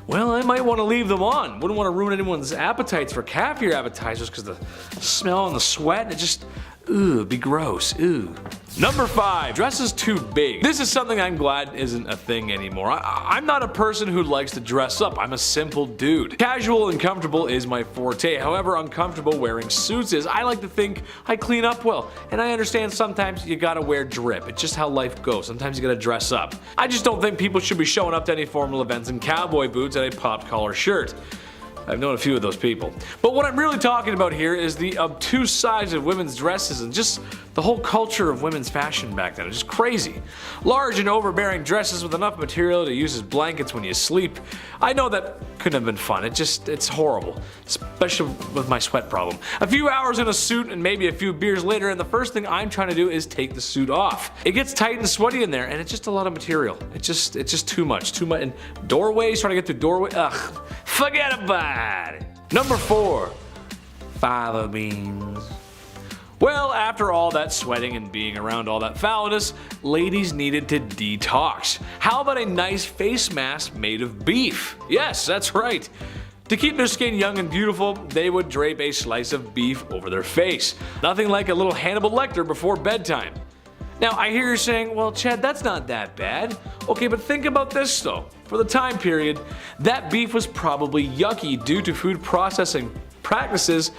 well, I might want to leave them on. Wouldn't want to ruin anyone's appetites for calf ear appetizers because the smell and the sweat, it just, ooh, be gross, ooh. Number 5, dresses too big. This is something I'm glad isn't a thing anymore. I'm not a person who likes to dress up. I'm a simple dude. Casual and comfortable is my forte. However uncomfortable wearing suits is, I like to think I clean up well. And I understand sometimes you gotta wear drip. It's just how life goes. Sometimes you gotta dress up. I just don't think people should be showing up to any formal events in cowboy boots and a popped collar shirt. I've known a few of those people. But what I'm really talking about here is the obtuse size of women's dresses and just the whole culture of women's fashion back then. It's just crazy. Large and overbearing dresses with enough material to use as blankets when you sleep. I know that couldn't have been fun. It's horrible. Especially with my sweat problem. A few hours in a suit and maybe a few beers later, and the first thing I'm trying to do is take the suit off. It gets tight and sweaty in there, and it's just a lot of material. It's just too much. And doorways, trying to get through doorway. Ugh. Forget about it. Number 4. Fava beans. Well, after all that sweating and being around all that foulness, ladies needed to detox. How about a nice face mask made of beef? Yes, that's right. To keep their skin young and beautiful, they would drape a slice of beef over their face. Nothing like a little Hannibal Lecter before bedtime. Now, I hear you saying, well, Chad, that's not that bad. Okay, but think about this though. For the time period, that beef was probably yucky due to food processing practices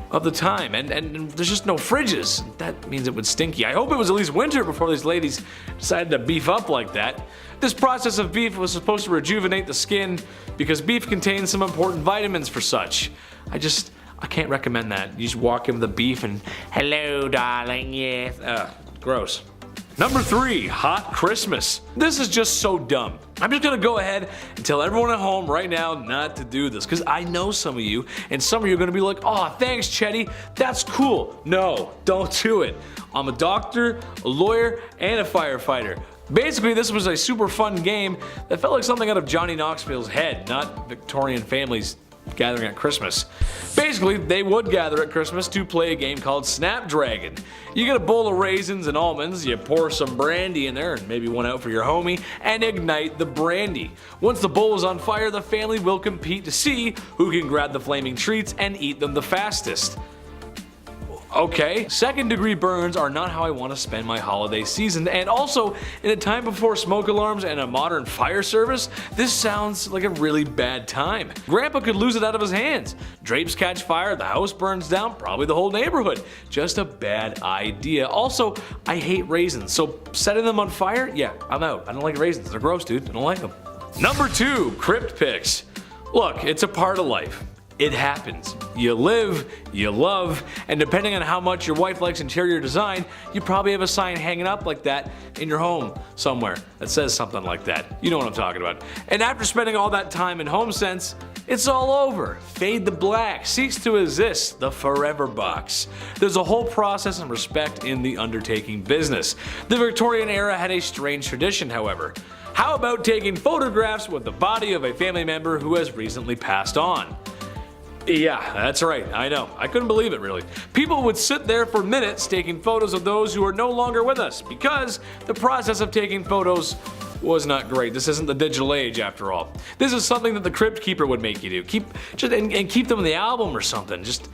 of the time, and there's just no fridges. That means it was stinky. I hope it was at least winter before these ladies decided to beef up like that. This process of beef was supposed to rejuvenate the skin because beef contains some important vitamins for such. I can't recommend that. You just walk in with the beef and, hello darling, yes. Gross. Number 3, hot Christmas. This is just so dumb. I'm just gonna go ahead and tell everyone at home right now not to do this, because I know some of you, and some of you are gonna be like, oh, thanks, Chetty, that's cool. No, don't do it. I'm a doctor, a lawyer, and a firefighter. Basically, this was a super fun game that felt like something out of Johnny Knoxville's head, not Victorian families gathering at Christmas. Basically, they would gather at Christmas to play a game called Snapdragon. You get a bowl of raisins and almonds, you pour some brandy in there, and maybe one out for your homie, and ignite the brandy. Once the bowl is on fire, the family will compete to see who can grab the flaming treats and eat them the fastest. Okay, second degree burns are not how I want to spend my holiday season, and also, in a time before smoke alarms and a modern fire service, this sounds like a really bad time. Grandpa could lose it out of his hands. Drapes catch fire, the house burns down, probably the whole neighborhood. Just a bad idea. Also, I hate raisins, so setting them on fire? Yeah, I'm out. I don't like raisins. They're gross, dude. I don't like them. Number 2, crypt pics. Look, it's a part of life. It happens. You live, you love, and depending on how much your wife likes interior design, you probably have a sign hanging up like that in your home somewhere that says something like that. You know what I'm talking about. And after spending all that time in HomeSense, it's all over. Fade to black, cease to exist, the forever box. There's a whole process and respect in the undertaking business. The Victorian era had a strange tradition, however. How about taking photographs with the body of a family member who has recently passed on? Yeah, that's right, I know. I couldn't believe it, really. People would sit there for minutes taking photos of those who are no longer with us because the process of taking photos was not great. This isn't the digital age, after all. This is something that the crypt keeper would make you do. Keep them in the album or something. Just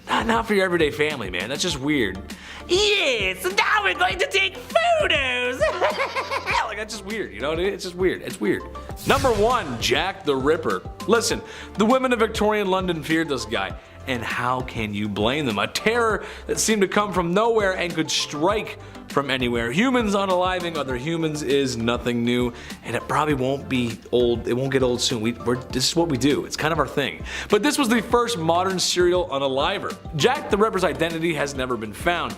not for your everyday family, man. That's just weird. Yes, now we're going to take photos. Like, that's just weird, you know? It's just weird. It's weird. Number 1, Jack the Ripper. Listen, the women of Victorian London feared this guy. And how can you blame them? A terror that seemed to come from nowhere and could strike from anywhere. Humans unaliving other humans is nothing new, and it probably won't be old. It won't get old soon. This is what we do. It's kind of our thing. But this was the first modern serial unaliver. Jack the Ripper's identity has never been found.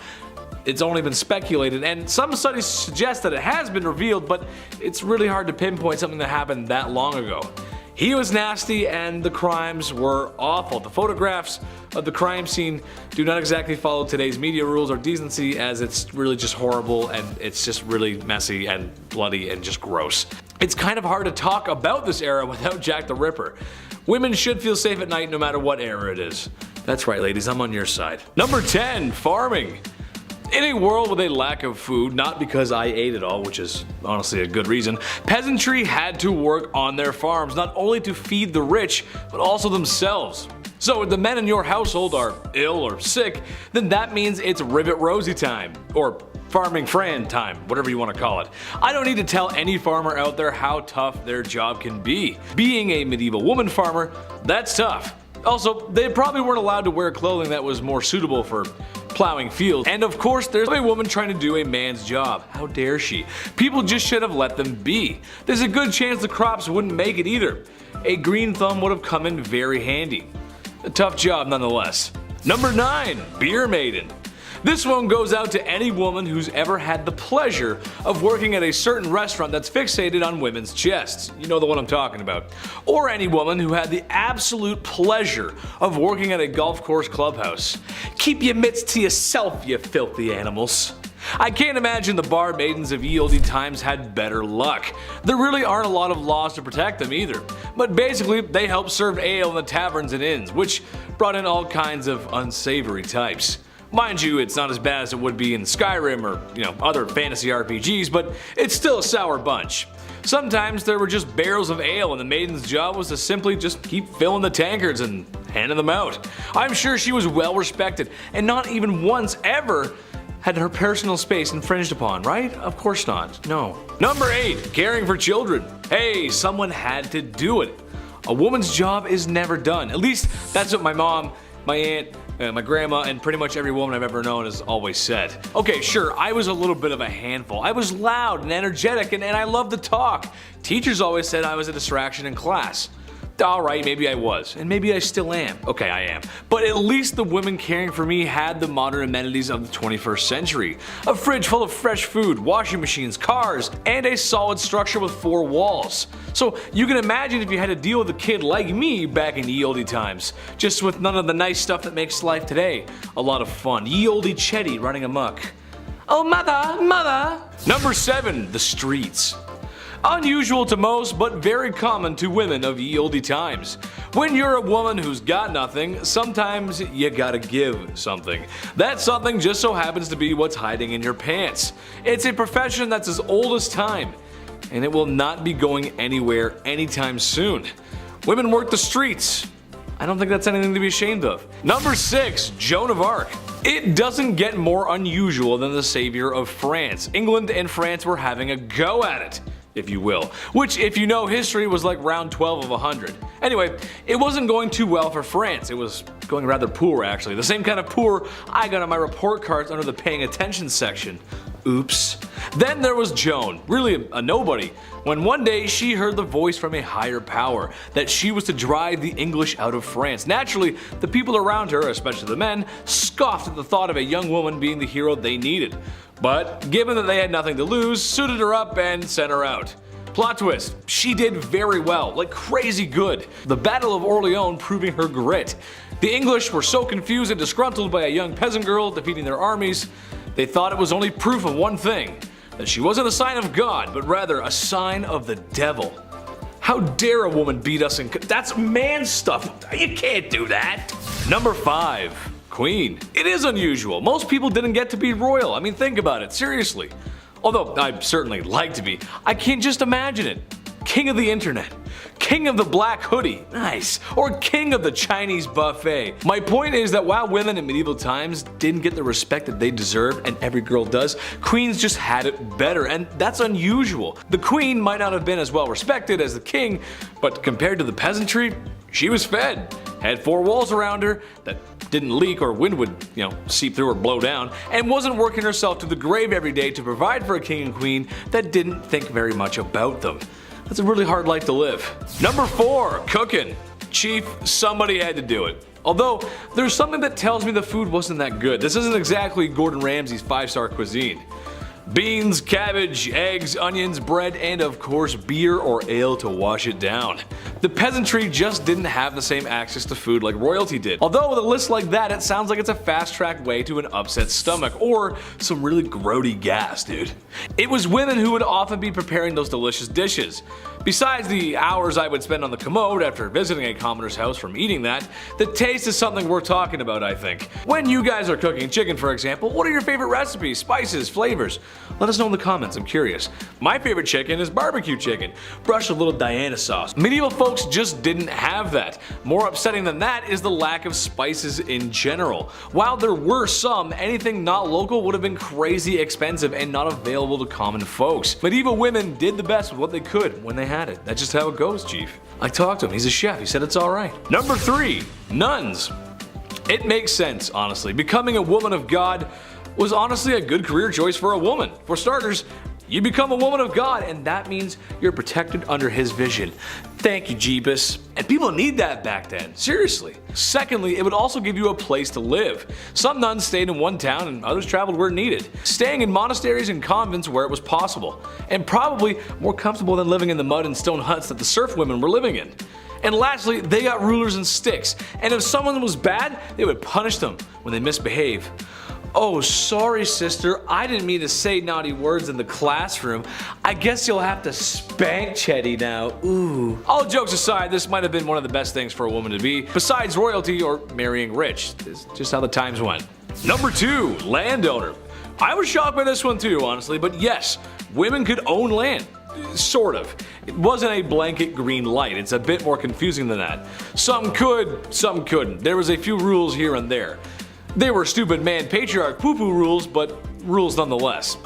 It's only been speculated, and some studies suggest that it has been revealed, but it's really hard to pinpoint something that happened that long ago. He was nasty and the crimes were awful. The photographs of the crime scene do not exactly follow today's media rules or decency, as it's really just horrible and it's just really messy and bloody and just gross. It's kind of hard to talk about this era without Jack the Ripper. Women should feel safe at night no matter what era it is. That's right, ladies, I'm on your side. Number 10, farming. In a world with a lack of food, not because I ate it all, which is honestly a good reason, peasantry had to work on their farms, not only to feed the rich, but also themselves. So if the men in your household are ill or sick, then that means it's Rivet Rosie time, or farming Fran time, whatever you want to call it. I don't need to tell any farmer out there how tough their job can be. Being a medieval woman farmer, that's tough. Also, they probably weren't allowed to wear clothing that was more suitable for plowing fields. And of course, there's a woman trying to do a man's job. How dare she? People just should have let them be. There's a good chance the crops wouldn't make it either. A green thumb would have come in very handy. A tough job nonetheless. Number 9, beer maiden. This one goes out to any woman who's ever had the pleasure of working at a certain restaurant that's fixated on women's chests. You know the one I'm talking about. Or any woman who had the absolute pleasure of working at a golf course clubhouse. Keep your mitts to yourself, you filthy animals. I can't imagine the bar maidens of ye olde times had better luck. There really aren't a lot of laws to protect them either. But basically, they helped serve ale in the taverns and inns, which brought in all kinds of unsavory types. Mind you, it's not as bad as it would be in Skyrim or, other fantasy RPGs, but it's still a sour bunch. Sometimes there were just barrels of ale and the maiden's job was to simply just keep filling the tankards and handing them out. I'm sure she was well respected and not even once ever had her personal space infringed upon, right? Of course not, no. Number 8, caring for children. Hey, someone had to do it. A woman's job is never done. At least that's what my mom, my aunt, my grandma, and pretty much every woman I've ever known has always said. Okay, sure, I was a little bit of a handful. I was loud and energetic and I loved to talk. Teachers always said I was a distraction in class. Alright, maybe I was, and maybe I still am. Okay, I am. But at least the women caring for me had the modern amenities of the 21st century. A fridge full of fresh food, washing machines, cars, and a solid structure with 4 walls. So you can imagine if you had to deal with a kid like me back in ye olde times, just with none of the nice stuff that makes life today a lot of fun. Ye olde Chetty running amok. Oh mother, mother! Number 7, the streets. Unusual to most, but very common to women of ye olde times. When you're a woman who's got nothing, sometimes you gotta give something. That something just so happens to be what's hiding in your pants. It's a profession that's as old as time, and it will not be going anywhere anytime soon. Women work the streets. I don't think that's anything to be ashamed of. Number 6, Joan of Arc. It doesn't get more unusual than the savior of France. England and France were having a go at it, if you will, which, if you know history, was like round 12 of 100. Anyway, it wasn't going too well for France. It was going rather poor, actually. The same kind of poor I got on my report cards under the paying attention section. Oops. Then there was Joan, really a nobody, when one day she heard the voice from a higher power that she was to drive the English out of France. Naturally, the people around her, especially the men, scoffed at the thought of a young woman being the hero they needed. But given that they had nothing to lose, suited her up and sent her out. Plot twist, she did very well, like crazy good. The Battle of Orleans proving her grit. The English were so confused and disgruntled by a young peasant girl defeating their armies, they thought it was only proof of one thing, that she wasn't a sign of God, but rather a sign of the devil. How dare a woman beat us in that's man stuff, you can't do that. Number 5. Queen. It is unusual. Most people didn't get to be royal. I mean, think about it, seriously. Although I'd certainly like to be, I can't just imagine it. King of the internet. King of the black hoodie, nice, or king of the Chinese buffet. My point is that while women in medieval times didn't get the respect that they deserved, and every girl does, queens just had it better, and that's unusual. The queen might not have been as well respected as the king, but compared to the peasantry, she was fed, had 4 walls around her that didn't leak or wind would, seep through or blow down, and wasn't working herself to the grave every day to provide for a king and queen that didn't think very much about them. That's a really hard life to live. Number 4, cooking. Chief, somebody had to do it. Although, there's something that tells me the food wasn't that good. This isn't exactly Gordon Ramsay's 5-star cuisine. Beans, cabbage, eggs, onions, bread, and of course beer or ale to wash it down. The peasantry just didn't have the same access to food like royalty did. Although with a list like that, it sounds like it's a fast-track way to an upset stomach or some really grody gas, dude. It was women who would often be preparing those delicious dishes. Besides the hours I would spend on the commode after visiting a commoner's house from eating that, the taste is something worth talking about, I think. When you guys are cooking chicken, for example, what are your favorite recipes, spices, flavors? Let us know in the comments, I'm curious. My favorite chicken is barbecue chicken. Brush a little Diana sauce. Medieval folks just didn't have that. More upsetting than that is the lack of spices in general. While there were some, anything not local would have been crazy expensive and not available to common folks. Medieval women did the best with what they could when they had it. That's just how it goes, Chief. I talked to him, he's a chef, he said it's alright. Number 3, nuns. It makes sense, honestly. Becoming a woman of God was honestly a good career choice for a woman. For starters, you become a woman of God, and that means you're protected under his vision. Thank you, Jeebus. And people need that back then, seriously. Secondly, it would also give you a place to live. Some nuns stayed in one town and others traveled where needed, staying in monasteries and convents where it was possible, and probably more comfortable than living in the mud and stone huts that the serf women were living in. And lastly, they got rulers and sticks, and if someone was bad, they would punish them when they misbehave. Oh, sorry sister, I didn't mean to say naughty words in the classroom. I guess you'll have to spank Chetty now, ooh. All jokes aside, this might have been one of the best things for a woman to be, besides royalty or marrying rich. It's just how the times went. Number 2, landowner. I was shocked by this one too, honestly, but yes, women could own land. Sort of. It wasn't a blanket green light, it's a bit more confusing than that. Some could, some couldn't. There was a few rules here and there. They were stupid man patriarch poo-poo rules, but rules nonetheless.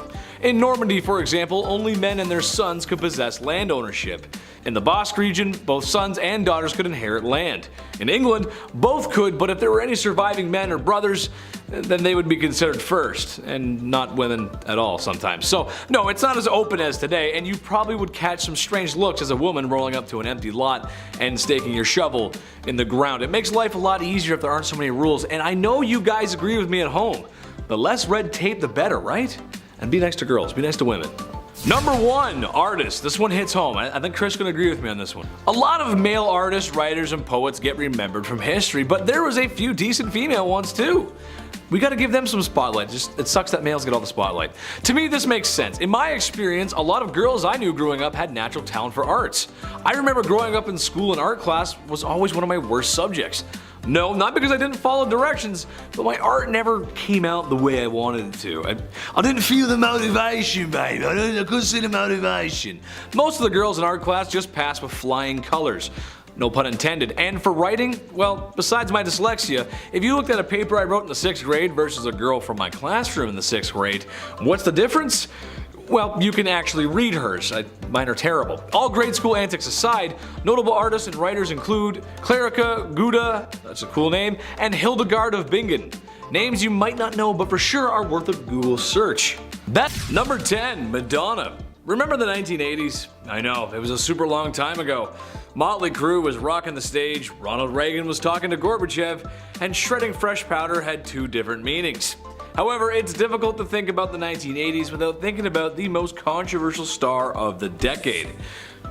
In Normandy, for example, only men and their sons could possess land ownership. In the Basque region, both sons and daughters could inherit land. In England, both could, but if there were any surviving men or brothers, then they would be considered first, and not women at all sometimes. So no, it's not as open as today, and you probably would catch some strange looks as a woman rolling up to an empty lot and staking your shovel in the ground. It makes life a lot easier if there aren't so many rules, and I know you guys agree with me at home. The less red tape, the better, right? And be nice to girls, be nice to women. Number 1, artists. This one hits home. I think Chris can agree with me on this one. A lot of male artists, writers, and poets get remembered from history, but there was a few decent female ones too. We gotta give them some spotlight. It sucks that males get all the spotlight. To me, this makes sense. In my experience, a lot of girls I knew growing up had natural talent for arts. I remember growing up in school and art class was always one of my worst subjects. No, not because I didn't follow directions, but my art never came out the way I wanted it to. I didn't feel the motivation, babe. I couldn't see the motivation. Most of the girls in art class just passed with flying colors. no pun intended. And for writing, well, besides my dyslexia, if you looked at a paper I wrote in the 6th grade versus a girl from my classroom in the 6th grade, what's the difference? Well, you can actually read hers. Mine are terrible. All grade school antics aside, notable artists and writers include Clerica Gouda, that's a cool name, and Hildegard of Bingen. Names you might not know, but for sure are worth a Google search. Number 10, Madonna. Remember the 1980s? I know, it was a super long time ago. Motley Crue was rocking the stage, Ronald Reagan was talking to Gorbachev, and shredding fresh powder had 2 different meanings. However, it's difficult to think about the 1980s without thinking about the most controversial star of the decade.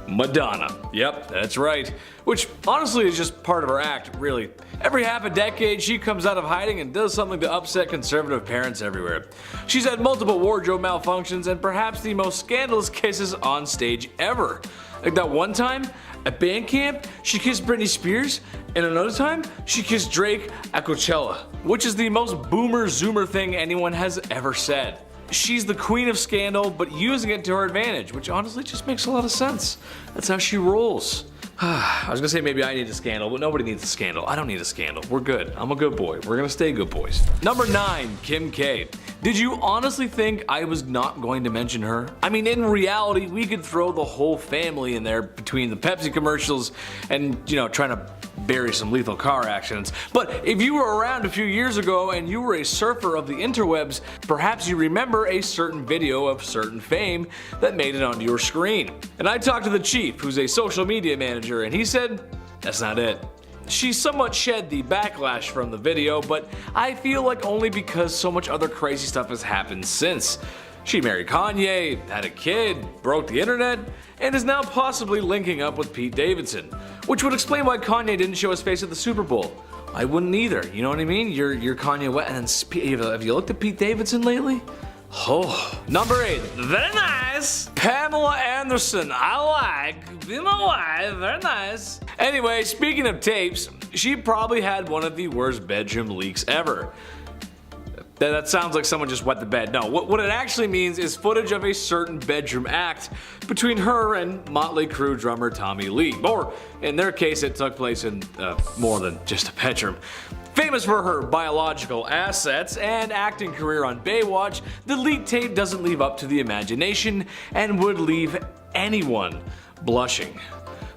Madonna. Yep, that's right. Which honestly is just part of her act, really. Every half a decade, she comes out of hiding and does something to upset conservative parents everywhere. She's had multiple wardrobe malfunctions and perhaps the most scandalous kisses on stage ever. Like that one time, at band camp, she kissed Britney Spears, and another time, she kissed Drake at Coachella, which is the most boomer zoomer thing anyone has ever said. She's the queen of scandal, but using it to her advantage, which honestly just makes a lot of sense. That's how she rolls. I was gonna say maybe I need a scandal, but nobody needs a scandal. I don't need a scandal. We're good. I'm a good boy. We're gonna stay good boys. Number 9, Kim K. Did you honestly think I was not going to mention her? I mean, in reality, we could throw the whole family in there between the Pepsi commercials and, trying to bury some lethal car accidents. But if you were around a few years ago and you were a surfer of the interwebs, perhaps you remember a certain video of certain fame that made it onto your screen. And I talked to the chief, who's a social media manager, and he said, that's not it. She somewhat shed the backlash from the video, but I feel like only because so much other crazy stuff has happened since. She married Kanye, had a kid, broke the internet, and is now possibly linking up with Pete Davidson, which would explain why Kanye didn't show his face at the Super Bowl. I wouldn't either, you know what I mean? You're Kanye West, and then have you looked at Pete Davidson lately? Oh. Number 8, very nice. Pamela Anderson, I like. Be my wife, very nice. Anyway, speaking of tapes, she probably had one of the worst bedroom leaks ever. That sounds like someone just wet the bed. No, what it actually means is footage of a certain bedroom act between her and Motley Crue drummer Tommy Lee. Or, in their case, it took place in more than just a bedroom. Famous for her biological assets and acting career on Baywatch, the leaked tape doesn't leave up to the imagination and would leave anyone blushing.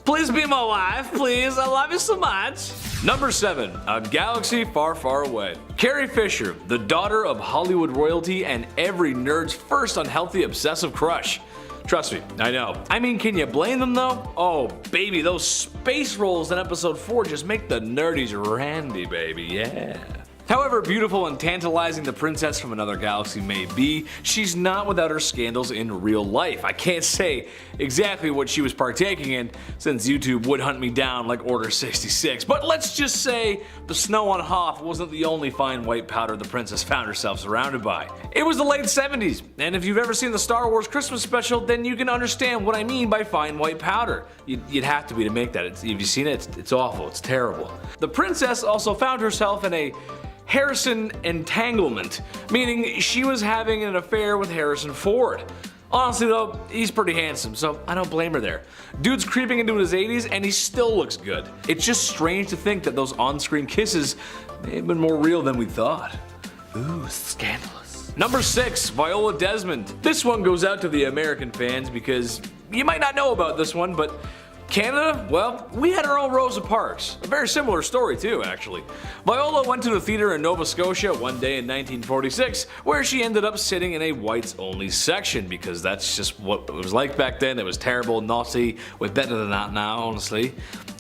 Please be my wife, please, I love you so much. Number 7, A Galaxy Far, Far Away. Carrie Fisher, the daughter of Hollywood royalty and every nerd's first unhealthy obsessive crush. Trust me, I know. I mean, can you blame them though? Oh baby, those space rolls in episode 4 just make the nerdies randy, baby, yeah. However beautiful and tantalizing the princess from another galaxy may be, she's not without her scandals in real life. I can't say exactly what she was partaking in, since YouTube would hunt me down like Order 66, but let's just say the snow on Hoth wasn't the only fine white powder the princess found herself surrounded by. It was the late 70s, and if you've ever seen the Star Wars Christmas special, then you can understand what I mean by fine white powder. You'd have to be to make that. If you've seen it, it's awful, it's terrible. The princess also found herself in a Harrison entanglement, meaning she was having an affair with Harrison Ford. Honestly though, he's pretty handsome, so I don't blame her there. Dude's creeping into his 80s and he still looks good. It's just strange to think that those on-screen kisses may have been more real than we thought. Ooh, scandalous. Number 6, Viola Desmond. This one goes out to the American fans because you might not know about this one, but Canada? Well, we had our own Rosa Parks. A very similar story too, actually. Viola went to the theater in Nova Scotia one day in 1946, where she ended up sitting in a whites-only section, because that's just what it was like back then. It was terrible, naughty, way better than that now, honestly.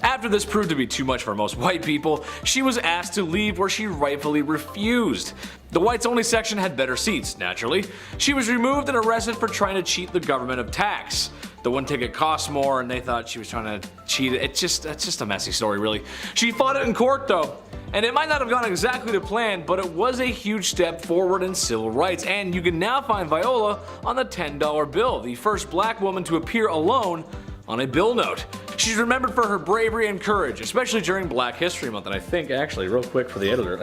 After this proved to be too much for most white people, she was asked to leave, where she rightfully refused. The whites-only section had better seats, naturally. She was removed and arrested for trying to cheat the government of tax. The one ticket cost more and they thought she was trying to cheat it. It's just a messy story, really. She fought it in court though, and it might not have gone exactly to plan, but it was a huge step forward in civil rights, and you can now find Viola on the $10 bill, the first black woman to appear alone on a bill note. She's remembered for her bravery and courage, especially during Black History Month. And I think actually, real quick for the editor,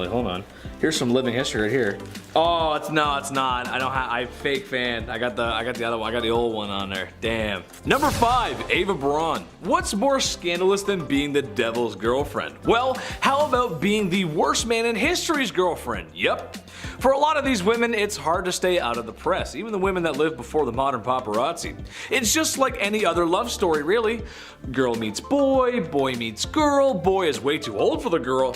hold on. Here's some living history right here. Oh, it's not. I'm fake fan. I got the other one. I got the old one on there. Damn. Number 5, Eva Braun. What's more scandalous than being the devil's girlfriend? Well, how about being the worst man in history's girlfriend? Yep. For a lot of these women, it's hard to stay out of the press, even the women that lived before the modern paparazzi. It's just like any other love story, really. Girl meets boy, boy meets girl, boy is way too old for the girl.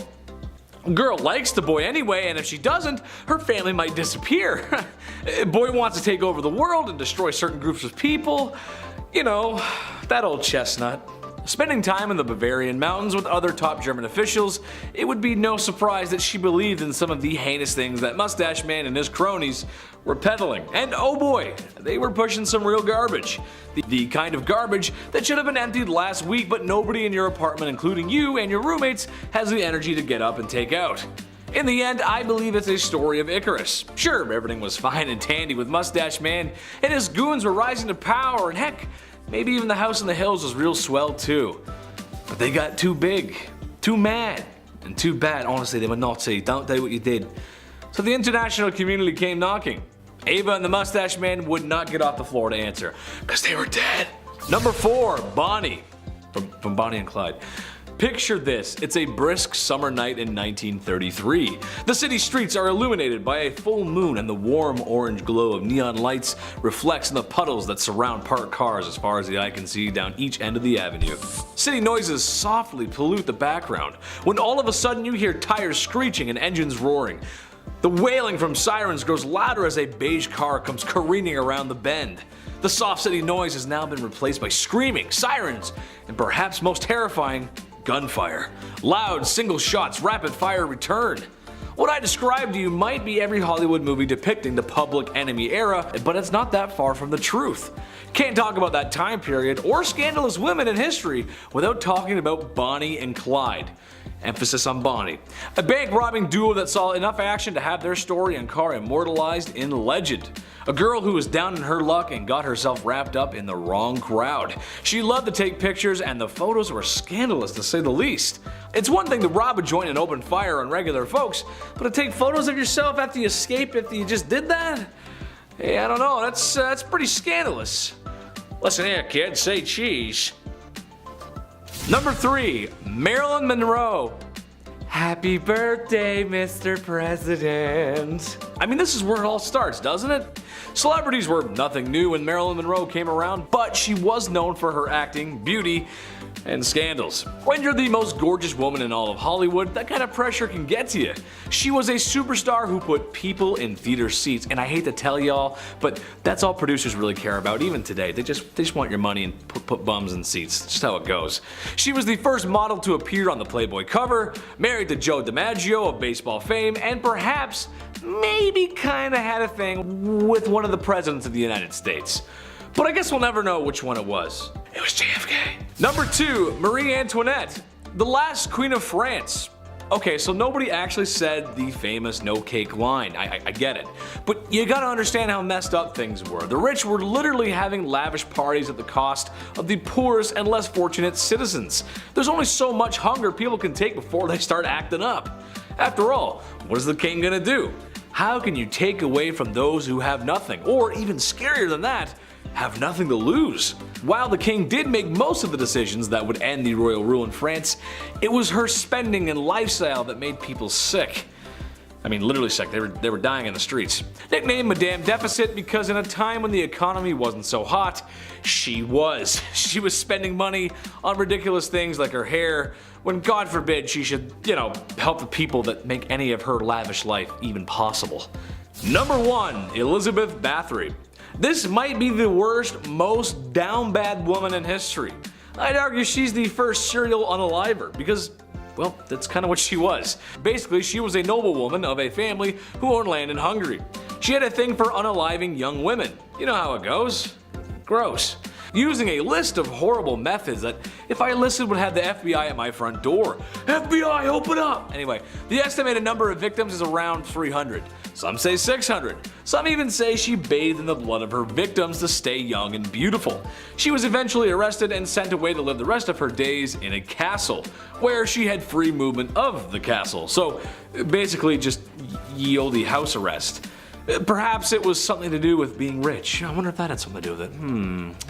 Girl likes the boy anyway, and if she doesn't, her family might disappear. Boy wants to take over the world and destroy certain groups of people. You know, that old chestnut. Spending time in the Bavarian mountains with other top German officials, it would be no surprise that she believed in some of the heinous things that Mustache Man and his cronies were peddling. And oh boy, they were pushing some real garbage. The kind of garbage that should have been emptied last week, but nobody in your apartment, including you and your roommates, has the energy to get up and take out. In the end, I believe it's a story of Icarus. Sure, everything was fine and dandy with Mustache Man, and his goons were rising to power, and heck, maybe even the house in the hills was real swell too. But they got too big, too mad, and too bad. Honestly, they were naughty. Don't do what you did. So the international community came knocking. Eva and the Mustache Man would not get off the floor to answer, because they were dead. Number 4, Bonnie. From Bonnie and Clyde. Picture this, it's a brisk summer night in 1933. The city streets are illuminated by a full moon, and the warm orange glow of neon lights reflects in the puddles that surround parked cars as far as the eye can see down each end of the avenue. City noises softly pollute the background, when all of a sudden you hear tires screeching and engines roaring. The wailing from sirens grows louder as a beige car comes careening around the bend. The soft city noise has now been replaced by screaming, sirens, and perhaps most terrifying, gunfire. Loud single shots, rapid fire return. What I described to you might be every Hollywood movie depicting the Public Enemy era, but it's not that far from the truth. Can't talk about that time period or scandalous women in history without talking about Bonnie and Clyde. Emphasis on Bonnie. A bank robbing duo that saw enough action to have their story and car immortalized in legend. A girl who was down in her luck and got herself wrapped up in the wrong crowd. She loved to take pictures, and the photos were scandalous to say the least. It's one thing to rob a joint and open fire on regular folks, but to take photos of yourself after you escape if you just did that? Hey, I don't know, that's pretty scandalous. Listen here, kid, say cheese. Number 3, Marilyn Monroe. Happy birthday, Mr. President. I mean, this is where it all starts, doesn't it? Celebrities were nothing new when Marilyn Monroe came around, but she was known for her acting, beauty, and scandals. When you're the most gorgeous woman in all of Hollywood, that kind of pressure can get to you. She was a superstar who put people in theater seats, and I hate to tell y'all, but that's all producers really care about even today. They just want your money and put bums in seats. That's just how it goes. She was the first model to appear on the Playboy cover, married to Joe DiMaggio of baseball fame, and perhaps, maybe kinda had a thing with one of the presidents of the United States. But I guess we'll never know which one it was. It was JFK. Number 2, Marie Antoinette, the last Queen of France. Okay, so nobody actually said the famous no cake line, I get it. But you gotta understand how messed up things were. The rich were literally having lavish parties at the cost of the poorest and less fortunate citizens. There's only so much hunger people can take before they start acting up. After all, what is the king gonna do? How can you take away from those who have nothing? Or even scarier than that, have nothing to lose. While the king did make most of the decisions that would end the royal rule in France, it was her spending and lifestyle that made people sick. I mean, literally sick. They were dying in the streets. Nicknamed Madame Deficit because in a time when the economy wasn't so hot, she was. She was spending money on ridiculous things like her hair, when God forbid she should, help the people that make any of her lavish life even possible. Number 1, Elizabeth Bathory. This might be the worst, most down bad woman in history. I'd argue she's the first serial unaliver because, well, that's kind of what she was. Basically, she was a noblewoman of a family who owned land in Hungary. She had a thing for unaliving young women. You know how it goes. Gross. using a list of horrible methods that, if I listed, would have the FBI at my front door. FBI, open up! Anyway, the estimated number of victims is around 300. Some say 600. Some even say she bathed in the blood of her victims to stay young and beautiful. She was eventually arrested and sent away to live the rest of her days in a castle, where she had free movement of the castle. So basically just ye olde house arrest. Perhaps it was something to do with being rich. I wonder if that had something to do with it.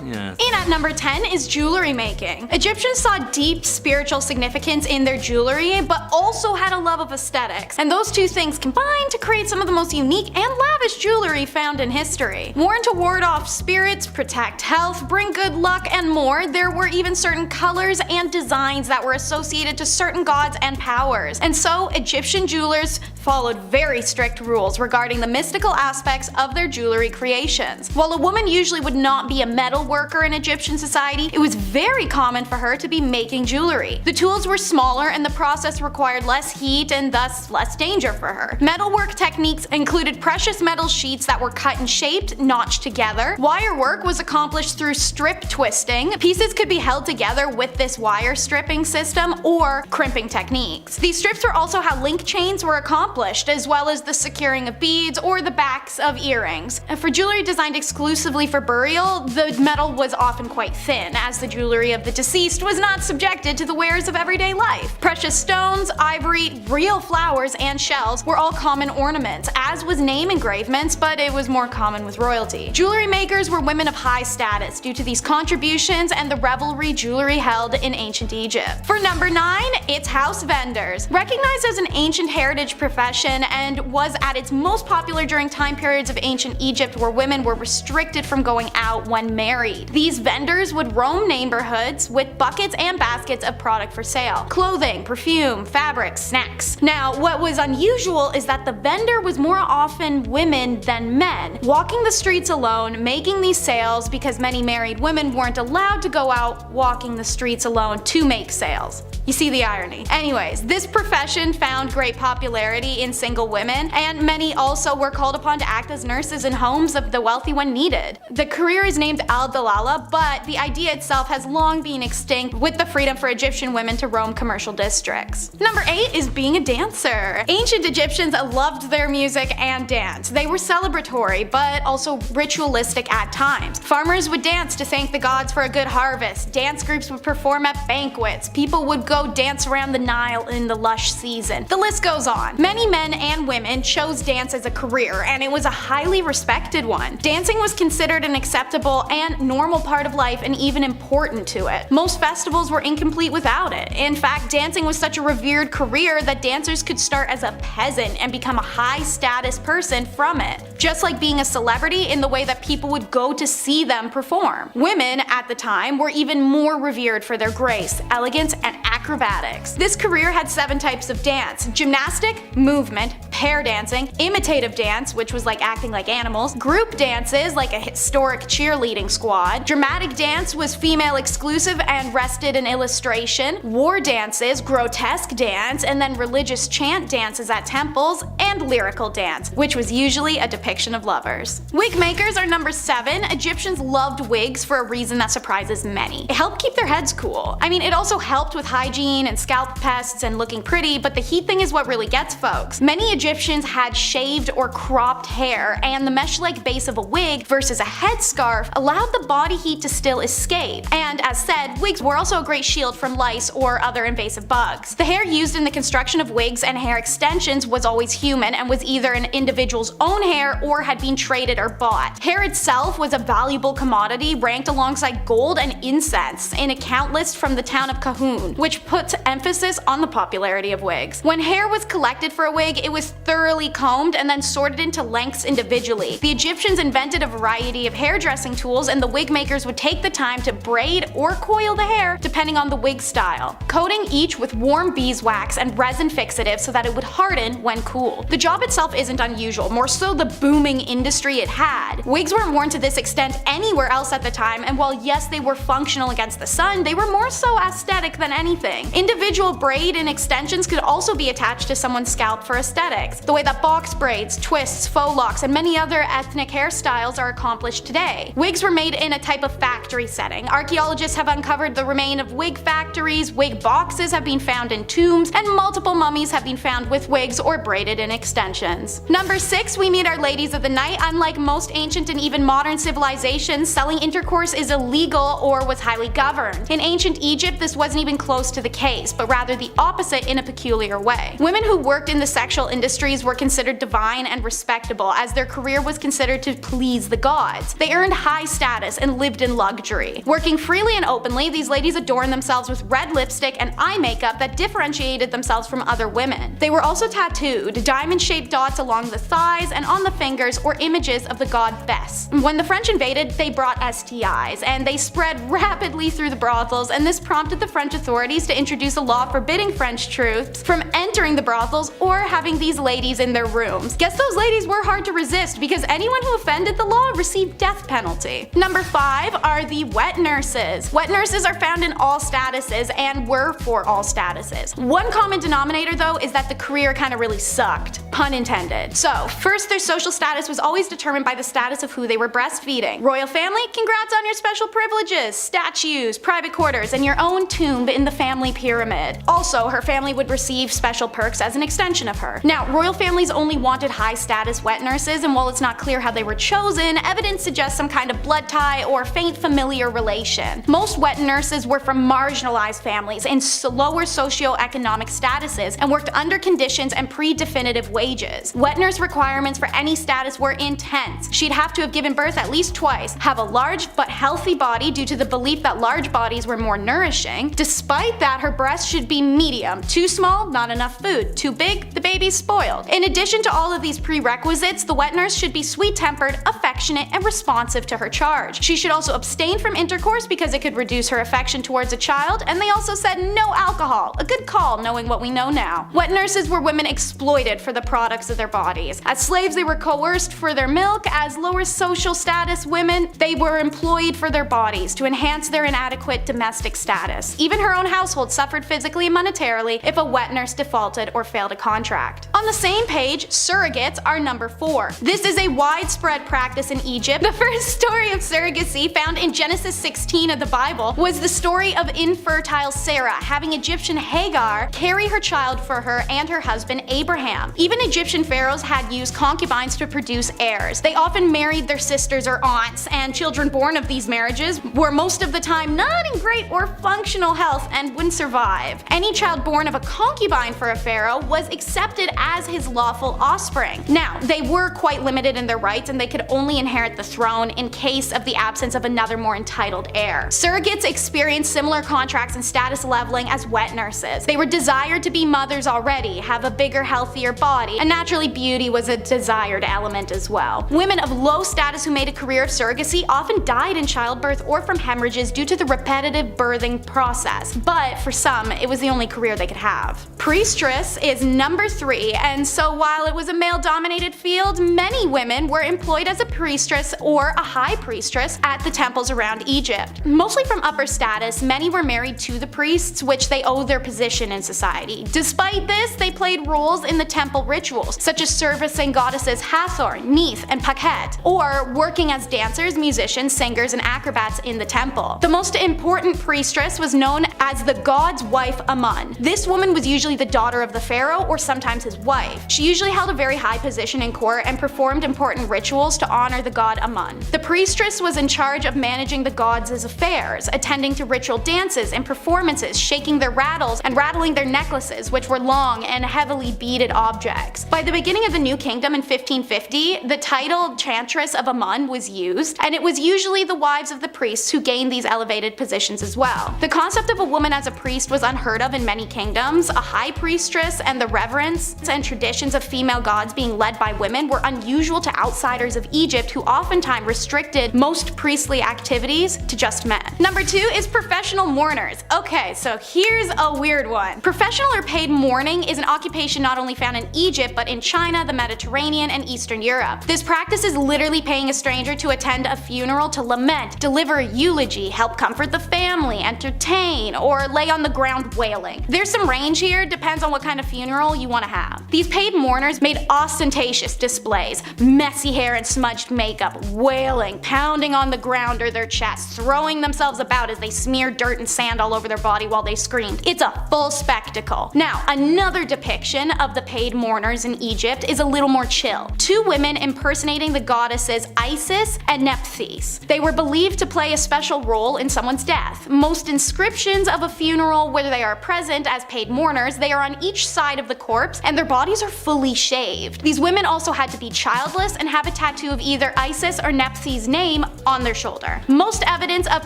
Yeah. In at number 10 is jewelry making. Egyptians saw deep spiritual significance in their jewelry, but also had a love of aesthetics. And those two things combined to create some of the most unique and lavish jewelry found in history. Worn to ward off spirits, protect health, bring good luck, and more, there were even certain colors and designs that were associated to certain gods and powers. And so, Egyptian jewelers followed very strict rules regarding the mystical aspects of their jewelry creations. While a woman usually would not be a metal worker in Egyptian society, it was very common for her to be making jewelry. The tools were smaller and the process required less heat and thus less danger for her. Metalwork techniques included precious metal sheets that were cut and shaped, notched together. Wire work was accomplished through strip twisting. Pieces could be held together with this wire stripping system or crimping techniques. These strips were also how link chains were accomplished, as well as the securing of beads or the backs of earrings. For jewelry designed exclusively for burial, the metal was often quite thin, as the jewelry of the deceased was not subjected to the wares of everyday life. Precious stones, ivory, real flowers, and shells were all common ornaments, as was name engravements, but it was more common with royalty. Jewelry makers were women of high status due to these contributions and the revelry jewelry held in ancient Egypt. For number 9, it's house vendors. Recognized as an ancient heritage profession and was at its most popular during time periods of ancient Egypt where women were restricted from going out when married. These vendors would roam neighborhoods with buckets and baskets of product for sale. Clothing, perfume, fabrics, snacks. Now, what was unusual is that the vendor was more often women than men, walking the streets alone, making these sales because many married women weren't allowed to go out walking the streets alone to make sales. You see the irony. Anyways, this profession found great popularity in single women, and many also were called upon to act as nurses in homes of the wealthy when needed. The career is named al-dalala, but the idea itself has long been extinct with the freedom for Egyptian women to roam commercial districts. Number 8 is being a dancer. Ancient Egyptians loved their music and dance. They were celebratory, but also ritualistic at times. Farmers would dance to thank the gods for a good harvest. Dance groups would perform at banquets. People would go dance around the Nile in the lush season. The list goes on. Many men and women chose dance as a career, and it was a highly respected one. Dancing was considered an acceptable and normal part of life and even important to it. Most festivals were incomplete without it. In fact, dancing was such a revered career that dancers could start as a peasant and become a high status person from it, just like being a celebrity in the way that people would go to see them perform. Women at the time were even more revered for their grace, elegance, and acrobatics. This career had 7 types of dance: gymnastic, movement, pair dancing, imitative dance, which was like acting like animals, group dances like a historic cheerleading squad, dramatic dance was female exclusive and rested in illustration, war dances, grotesque dance, and then religious chant dances at temples, and lyrical dance, which was usually a depiction of lovers. Wig makers are number 7. Egyptians loved wigs for a reason that surprises many. It helped keep their heads cool. I mean, it also helped with hygiene and scalp pests and looking pretty, but the heat thing is what really gets folks. Many Egyptians had shaved or cropped hair, and the mesh-like base of a wig versus a headscarf allowed the body heat to still escape. And as said, wigs were also a great shield from lice or other invasive bugs. The hair used in the construction of wigs and hair extensions was always human and was either an individual's own hair or had been traded or bought. Hair itself was a valuable commodity ranked alongside gold and incense in a count list from the town of Kahun, which puts emphasis on the popularity of wigs. When hair was collected for a wig, it was thoroughly combed and then sorted into lengths individually. The Egyptians invented a variety of hairdressing tools, and the wig makers would take the time to braid or coil the hair depending on the wig style, coating each with warm beeswax and resin fixative so that it would harden when cooled. The job itself isn't unusual, more so the booming industry it had. Wigs weren't worn to this extent anywhere else at the time, and while yes, they were functional against the sun, they were more so aesthetic than anything. Individual braid and extensions could also be attached to someone's scalp for aesthetics. wigs, the way that box braids, twists, faux locks, and many other ethnic hairstyles are accomplished today. Wigs were made in a type of factory setting. Archaeologists have uncovered the remains of wig factories, wig boxes have been found in tombs, and multiple mummies have been found with wigs or braided in extensions. Number 6, we meet our ladies of the night. Unlike most ancient and even modern civilizations, selling intercourse is illegal or was highly governed. In ancient Egypt, this wasn't even close to the case, but rather the opposite in a peculiar way. Women who worked in the sexual industries were considered divine and respectable, as their career was considered to please the gods. They earned high status and lived in luxury. Working freely and openly, these ladies adorned themselves with red lipstick and eye makeup that differentiated themselves from other women. They were also tattooed, diamond-shaped dots along the thighs and on the fingers, or images of the god Bes. When the French invaded, they brought STIs, and they spread rapidly through the brothels, and this prompted the French authorities to introduce a law forbidding French troops from entering the brothels or having these ladies in their rooms. Guess those ladies were hard to resist, because anyone who offended the law received death penalty. Number 5 are the wet nurses. Wet nurses are found in all statuses and were for all statuses. One common denominator though is that the career kind of really sucked. Pun intended. So, first, their social status was always determined by the status of who they were breastfeeding. Royal family? Congrats on your special privileges, statues, private quarters, and your own tomb in the family pyramid. Also, her family would receive special perks as an extension of her. Now, royal families only wanted high status wet nurses, and while it's not clear how they were chosen, evidence suggests some kind of blood tie or faint familiar relation. Most wet nurses were from marginalized families in lower socioeconomic statuses and worked under conditions and pre-definitive wages. Wet nurse requirements for any status were intense. She'd have to have given birth at least twice, have a large but healthy body due to the belief that large bodies were more nourishing. Despite that, her breasts should be medium. Too small, not enough food. Too big, the baby's spoiled. In addition to all of these prerequisites, the wet nurse should be sweet-tempered, affectionate, and responsive to her charge. She should also abstain from intercourse because it could reduce her affection towards a child, and they also said no alcohol. A good call, knowing what we know now. Wet nurses were women exploited for the products of their bodies. As slaves, they were coerced for their milk. As lower social status women, they were employed for their bodies to enhance their inadequate domestic status. Even her own household suffered physically and monetarily if a wet nurse defaulted or failed a contract. On the same page, surrogates are number 4. This is a widespread practice in Egypt. The first story of surrogacy, found in Genesis 16 of the Bible, was the story of infertile Sarah having Egyptian Hagar carry her child for her and her husband Abraham. Even Egyptian pharaohs had used concubines to produce heirs. They often married their sisters or aunts, and children born of these marriages were most of the time not in great or functional health and wouldn't survive. Any child born of a concubine for a pharaoh was accepted as his lawful offspring. Now, they were quite limited in their rights, and they could only inherit the throne in case of the absence of another more entitled heir. Surrogates experienced similar contracts and status leveling as wet nurses. They were desired to be mothers already, have a bigger, healthier body, and naturally beauty was a desired element as well. Women of low status who made a career of surrogacy often died in childbirth or from hemorrhages due to the repetitive birthing process, but for some, it was the only career they could have. Priestess is number 3, and so while it was a male-dominated field, many women were employed as a priestess or a high priestess at the temples around Egypt. Mostly from upper status, many were married to the priests, which they owed their position in society. Despite this, they played roles in the temple rituals, such as servicing goddesses Hathor, Neith, and Pakhet, or working as dancers, musicians, singers, and acrobats in the temple. The most important priestess was known as the god's wife Amun. This woman was usually the daughter of the pharaoh or sometimes his wife. She usually held a very high position in court and performed important rituals to honor the god Amun. The priestess was in charge of managing the gods' affairs, attending to ritual dances and performances, shaking their rattles and rattling their necklaces, which were long and heavily beaded objects. By the beginning of the New Kingdom in 1550, the title Chantress of Amun was used, and it was usually the wives of the priests who gained these elevated positions as well. The concept of a woman as a priest was unheard of in many kingdoms. A high priestess and the reverence and traditions of female gods being led by women were unusual to outsiders of Egypt, who oftentimes restricted most priestly activities to just men. Number 2 is professional mourners. Okay, so here's a weird one. Professional or paid mourning is an occupation not only found in Egypt, but in China, the Mediterranean, and Eastern Europe. This practice is literally paying a stranger to attend a funeral to lament, deliver a eulogy, help comfort the family, entertain, or lay on the ground wailing. There's some range here, depends on what kind of funeral you want to have. These paid mourners made ostentatious displays, messy hair and smudged makeup, wailing, pounding on the ground or their chests, throwing themselves about as they smeared dirt and sand all over their body while they screamed. It's a full spectacle. Now, another depiction of the paid mourners in Egypt is a little more chill. Two women impersonating the goddesses Isis and Nephthys. They were believed to play a special role in someone's death. Most inscriptions of a funeral where they are present as paid mourners, they are on each side of the corpse and their bodies are fully shaved. These women also had to be childless and have a tattoo of either Isis or Nephthys' name on their shoulder. Most evidence of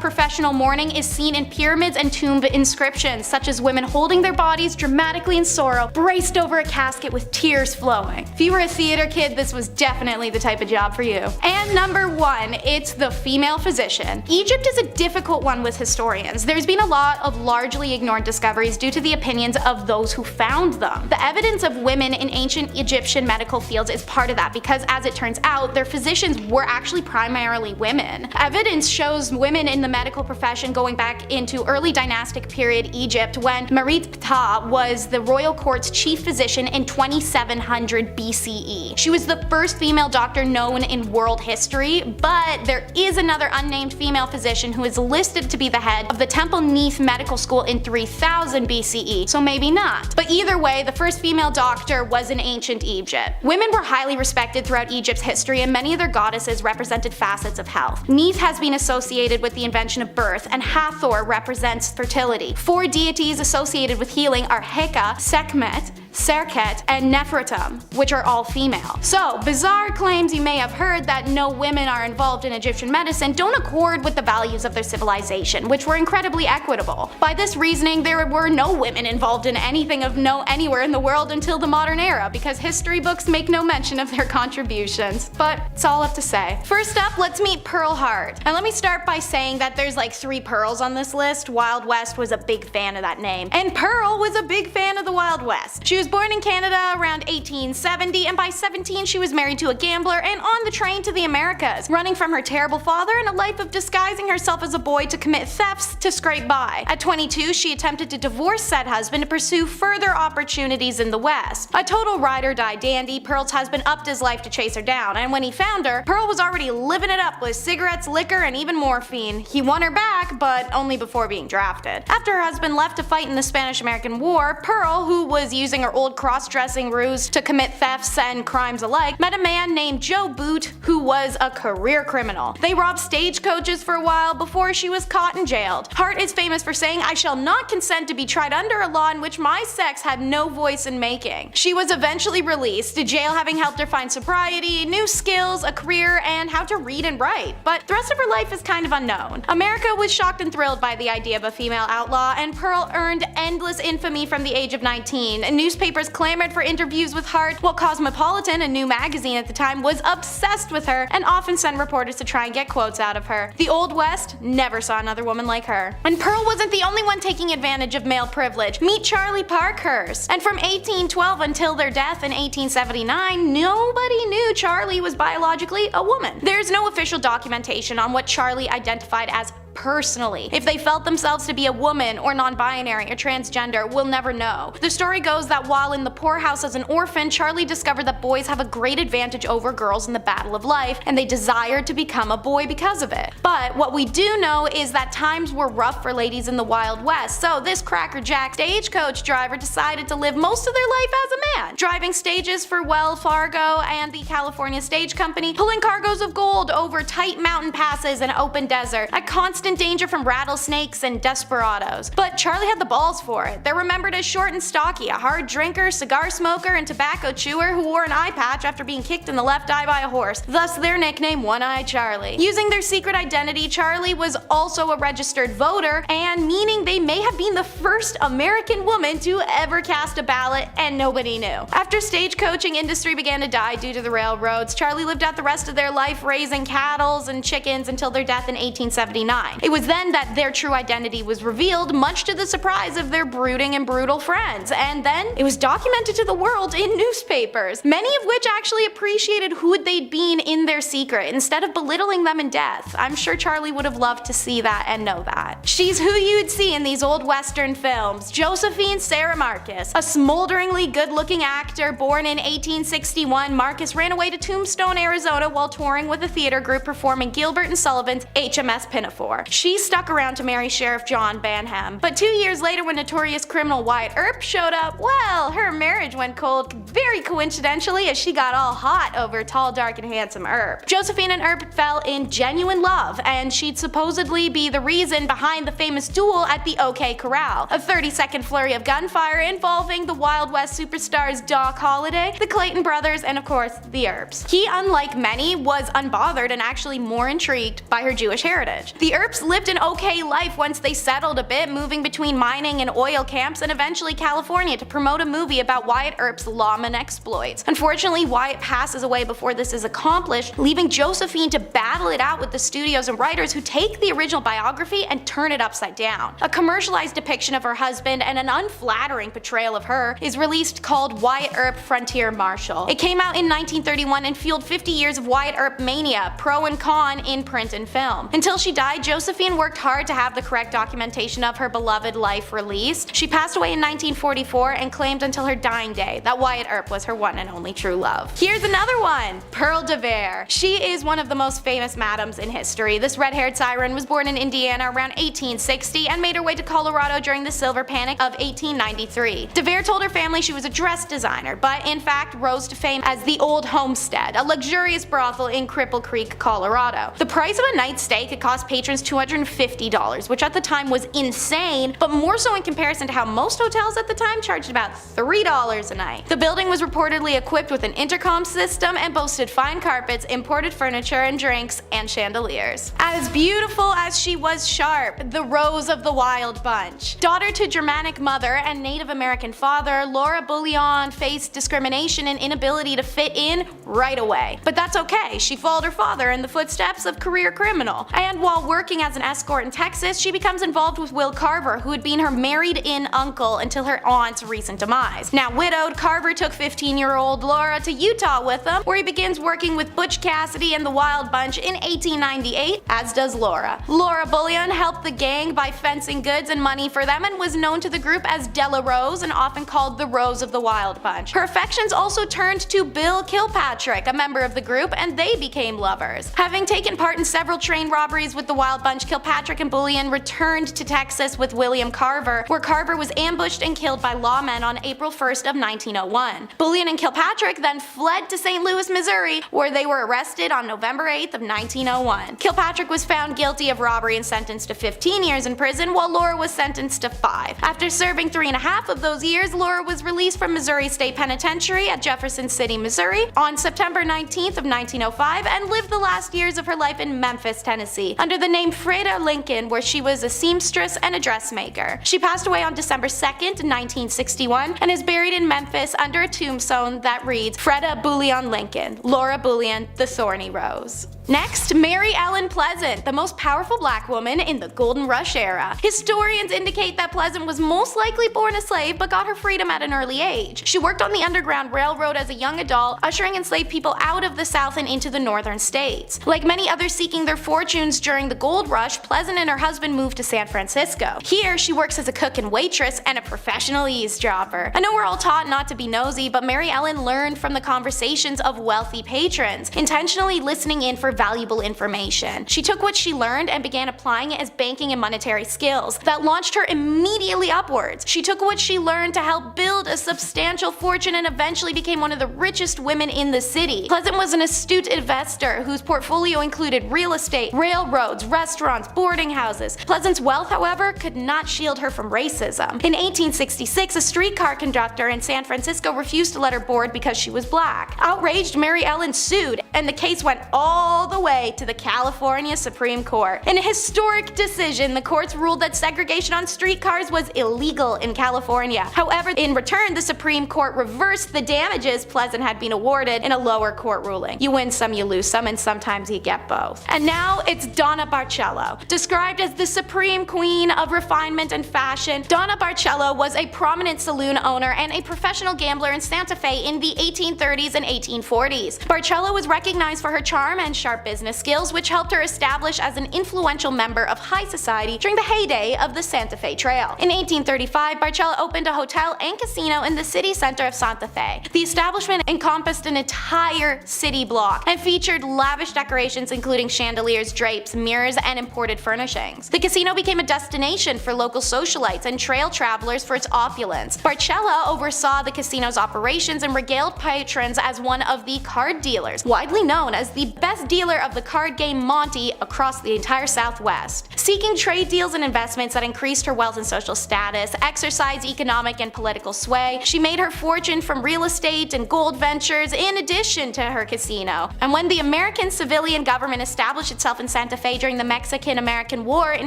professional mourning is seen in pyramids and tomb inscriptions, such as women holding their bodies dramatically in sorrow, braced over a casket with tears flowing. If you were a theater kid, this was definitely the type of job for you. And number 1, it's the female physician. Egypt is a difficult one with historians. There's been a lot of largely ignored discoveries due to the opinions of those who found them. The evidence of women in ancient Egyptian medical fields is part of that because, as it turns out, their physicians were actually primarily women. Evidence shows women in the medical profession going back into early dynastic period Egypt when Marit Ptah was the royal court's chief physician in 2700 BCE. She was the first female doctor known in world history, but there is another unnamed female physician who is listed to be the head of the Temple Neith Medical School in 3000 BCE, so maybe not. But either way, the first female doctor was in ancient Egypt. Women were highly respected throughout Egypt's history, and many of their goddesses represented facets of health. Neith has been associated with the invention of birth, and Hathor represents fertility. 4 deities associated with healing are Heka, Sekhmet, Serket, and Nefertum, which are all female. So, bizarre claims you may have heard that no women are involved in Egyptian medicine don't accord with the values of their civilization, which were incredibly equitable. By this reasoning, there were no women involved in anything of note anywhere in the world until the modern era, because history books make no mention of their contributions. But it's all up to say. First up, let's meet Pearl Hart. And let me start by saying that there's like 3 Pearls on this list. Wild West was a big fan of that name, and Pearl was a big fan of the Wild West. She was born in Canada around 1870, and by 17 she was married to a gambler and on the train to the Americas, running from her terrible father and a life of disguising herself as a boy to commit thefts to scrape by. At 22, she attempted to divorce said husband to pursue further opportunities in the West. A total ride-or-die dandy, Pearl's husband upped his life to chase her down, and when he found her, Pearl was already living it up with cigarettes, liquor, and even morphine. He won her back, but only before being drafted. After her husband left to fight in the Spanish-American War, Pearl, who was using her old cross-dressing ruse to commit thefts and crimes alike, met a man named Joe Boot, who was a career criminal. They robbed stagecoaches for a while before she was caught and jailed. Hart is famous for saying, "I shall not consent to be tried under a law in which my sex had no voice in making." She was eventually released, to jail having helped her find sobriety, new skills, a career, and how to read and write. But the rest of her life is kind of unknown. America was shocked and thrilled by the idea of a female outlaw, and Pearl earned endless infamy from the age of 19. Newspapers clamored for interviews with Hart, while Cosmopolitan, a new magazine at the time, was obsessed with her and often sent reporters to try and get quotes out of her. The Old West never saw another woman like her. And Pearl wasn't the only one taking advantage of male privilege. Meet Charlie Parkhurst. And from 1812 until their death in 1879, nobody knew Charlie was biologically a woman. There's no official documentation on what Charlie identified as personally. If they felt themselves to be a woman or non-binary or transgender, we'll never know. The story goes that while in the poorhouse as an orphan, Charlie discovered that boys have a great advantage over girls in the battle of life, and they desired to become a boy because of it. But what we do know is that times were rough for ladies in the Wild West, so this crackerjack stagecoach driver decided to live most of their life as a man, driving stages for Wells Fargo and the California Stage Company, pulling cargoes of gold over tight mountain passes and open desert, at constant danger from rattlesnakes and desperados. But Charlie had the balls for it. They're remembered as short and stocky, a hard drinker, cigar smoker, and tobacco chewer who wore an eye patch after being kicked in the left eye by a horse, thus their nickname One-Eyed Charlie. Using their secret identity, Charlie was also a registered voter, and meaning they may have been the first American woman to ever cast a ballot, and nobody knew. After stagecoaching industry began to die due to the railroads, Charlie lived out the rest of their life raising cattle and chickens until their death in 1879. line. It was then that their true identity was revealed, much to the surprise of their brooding and brutal friends, and then it was documented to the world in newspapers, many of which actually appreciated who they'd been in their secret instead of belittling them in death. I'm sure Charlie would have loved to see that and know that. She's who you'd see in these old western films, Josephine Sarah Marcus. A smolderingly good-looking actor born in 1861, Marcus ran away to Tombstone, Arizona while touring with a theater group performing Gilbert and Sullivan's HMS Pinafore. She stuck around to marry Sheriff John Banham, but 2 years later when notorious criminal Wyatt Earp showed up, well, her marriage went cold very coincidentally as she got all hot over tall, dark, and handsome Earp. Josephine and Earp fell in genuine love, and she'd supposedly be the reason behind the famous duel at the OK Corral, a 30-second flurry of gunfire involving the Wild West superstars Doc Holliday, the Clayton brothers, and of course, the Earps. He, unlike many, was unbothered and actually more intrigued by her Jewish heritage. The Earps lived an okay life once they settled a bit, moving between mining and oil camps and eventually California to promote a movie about Wyatt Earp's lawman exploits. Unfortunately, Wyatt passes away before this is accomplished, leaving Josephine to battle it out with the studios and writers who take the original biography and turn it upside down. A commercialized depiction of her husband and an unflattering portrayal of her is released called Wyatt Earp Frontier Marshal. It came out in 1931 and fueled 50 years of Wyatt Earp mania, pro and con in print and film. Until she died, Josephine worked hard to have the correct documentation of her beloved life released. She passed away in 1944 and claimed until her dying day that Wyatt Earp was her one and only true love. Here's another one, Pearl de Vere. She is one of the most famous madams in history. This red-haired siren was born in Indiana around 1860 and made her way to Colorado during the Silver Panic of 1893. De Vere told her family she was a dress designer, but in fact rose to fame as the Old Homestead, a luxurious brothel in Cripple Creek, Colorado. The price of a night's stay could cost patrons $250, which at the time was insane, but more so in comparison to how most hotels at the time charged about $3 a night. The building was reportedly equipped with an intercom system and boasted fine carpets, imported furniture and drinks, and chandeliers. As beautiful as she was sharp, the Rose of the Wild Bunch. Daughter to Germanic mother and Native American father, Laura Bullion faced discrimination and inability to fit in right away. But that's okay, she followed her father in the footsteps of career criminal. And while working as an escort in Texas, she becomes involved with Will Carver, who had been her married-in uncle until her aunt's recent demise. Now widowed, Carver took 15-year-old Laura to Utah with him, where he begins working with Butch Cassidy and the Wild Bunch in 1898, as does Laura. Laura Bullion helped the gang by fencing goods and money for them and was known to the group as Della Rose and often called the Rose of the Wild Bunch. Her affections also turned to Bill Kilpatrick, a member of the group, and they became lovers. Having taken part in several train robberies with the Wild Bunch, Kilpatrick and Bullion returned to Texas with William Carver, where Carver was ambushed and killed by lawmen on April 1st of 1901. Bullion and Kilpatrick then fled to St. Louis, Missouri, where they were arrested on November 8th of 1901. Kilpatrick was found guilty of robbery and sentenced to 15 years in prison, while Laura was sentenced to 5. After serving 3.5 of those years, Laura was released from Missouri State Penitentiary at Jefferson City, Missouri on September 19th of 1905 and lived the last years of her life in Memphis, Tennessee, under the name Freda Lincoln, where she was a seamstress and a dressmaker. She passed away on December 2nd, 1961, and is buried in Memphis under a tombstone that reads Freda Bullion Lincoln, Laura Bullion, the Thorny Rose. Next, Mary Ellen Pleasant, the most powerful black woman in the Golden Rush era. Historians indicate that Pleasant was most likely born a slave but got her freedom at an early age. She worked on the Underground Railroad as a young adult, ushering enslaved people out of the South and into the northern states. Like many others seeking their fortunes during the gold rush, Pleasant and her husband moved to San Francisco. Here, she works as a cook and waitress and a professional eavesdropper. I know we're all taught not to be nosy, but Mary Ellen learned from the conversations of wealthy patrons, intentionally listening in for valuable information. She took what she learned and began applying it as banking and monetary skills that launched her immediately upwards. She took what she learned to help build a substantial fortune and eventually became one of the richest women in the city. Pleasant was an astute investor whose portfolio included real estate, railroads, restaurants, boarding houses. Pleasant's wealth, however, could not shield her from racism. In 1866, a streetcar conductor in San Francisco refused to let her board because she was black. Outraged, Mary Ellen sued, and the case went all the way to the California Supreme Court. In a historic decision, the courts ruled that segregation on streetcars was illegal in California. However, in return, the Supreme Court reversed the damages Pleasant had been awarded in a lower court ruling. You win some, you lose some, and sometimes you get both. And now it's Doña Barceló, Barceló. Described as the supreme queen of refinement and fashion, Doña Barceló was a prominent saloon owner and a professional gambler in Santa Fe in the 1830s and 1840s. Barceló was recognized for her charm and sharp business skills, which helped her establish as an influential member of high society during the heyday of the Santa Fe Trail. In 1835, Barceló opened a hotel and casino in the city center of Santa Fe. The establishment encompassed an entire city block and featured lavish decorations including chandeliers, drapes, mirrors, and imported furnishings. The casino became a destination for local socialites and trail travelers for its opulence. Barceló oversaw the casino's operations and regaled patrons as one of the card dealers, widely known as the best dealer of the card game Monte across the entire Southwest. Seeking trade deals and investments that increased her wealth and social status, exercised economic and political sway, she made her fortune from real estate and gold ventures in addition to her casino. And when the American civilian government established itself in Santa Fe during the Mexican-American War in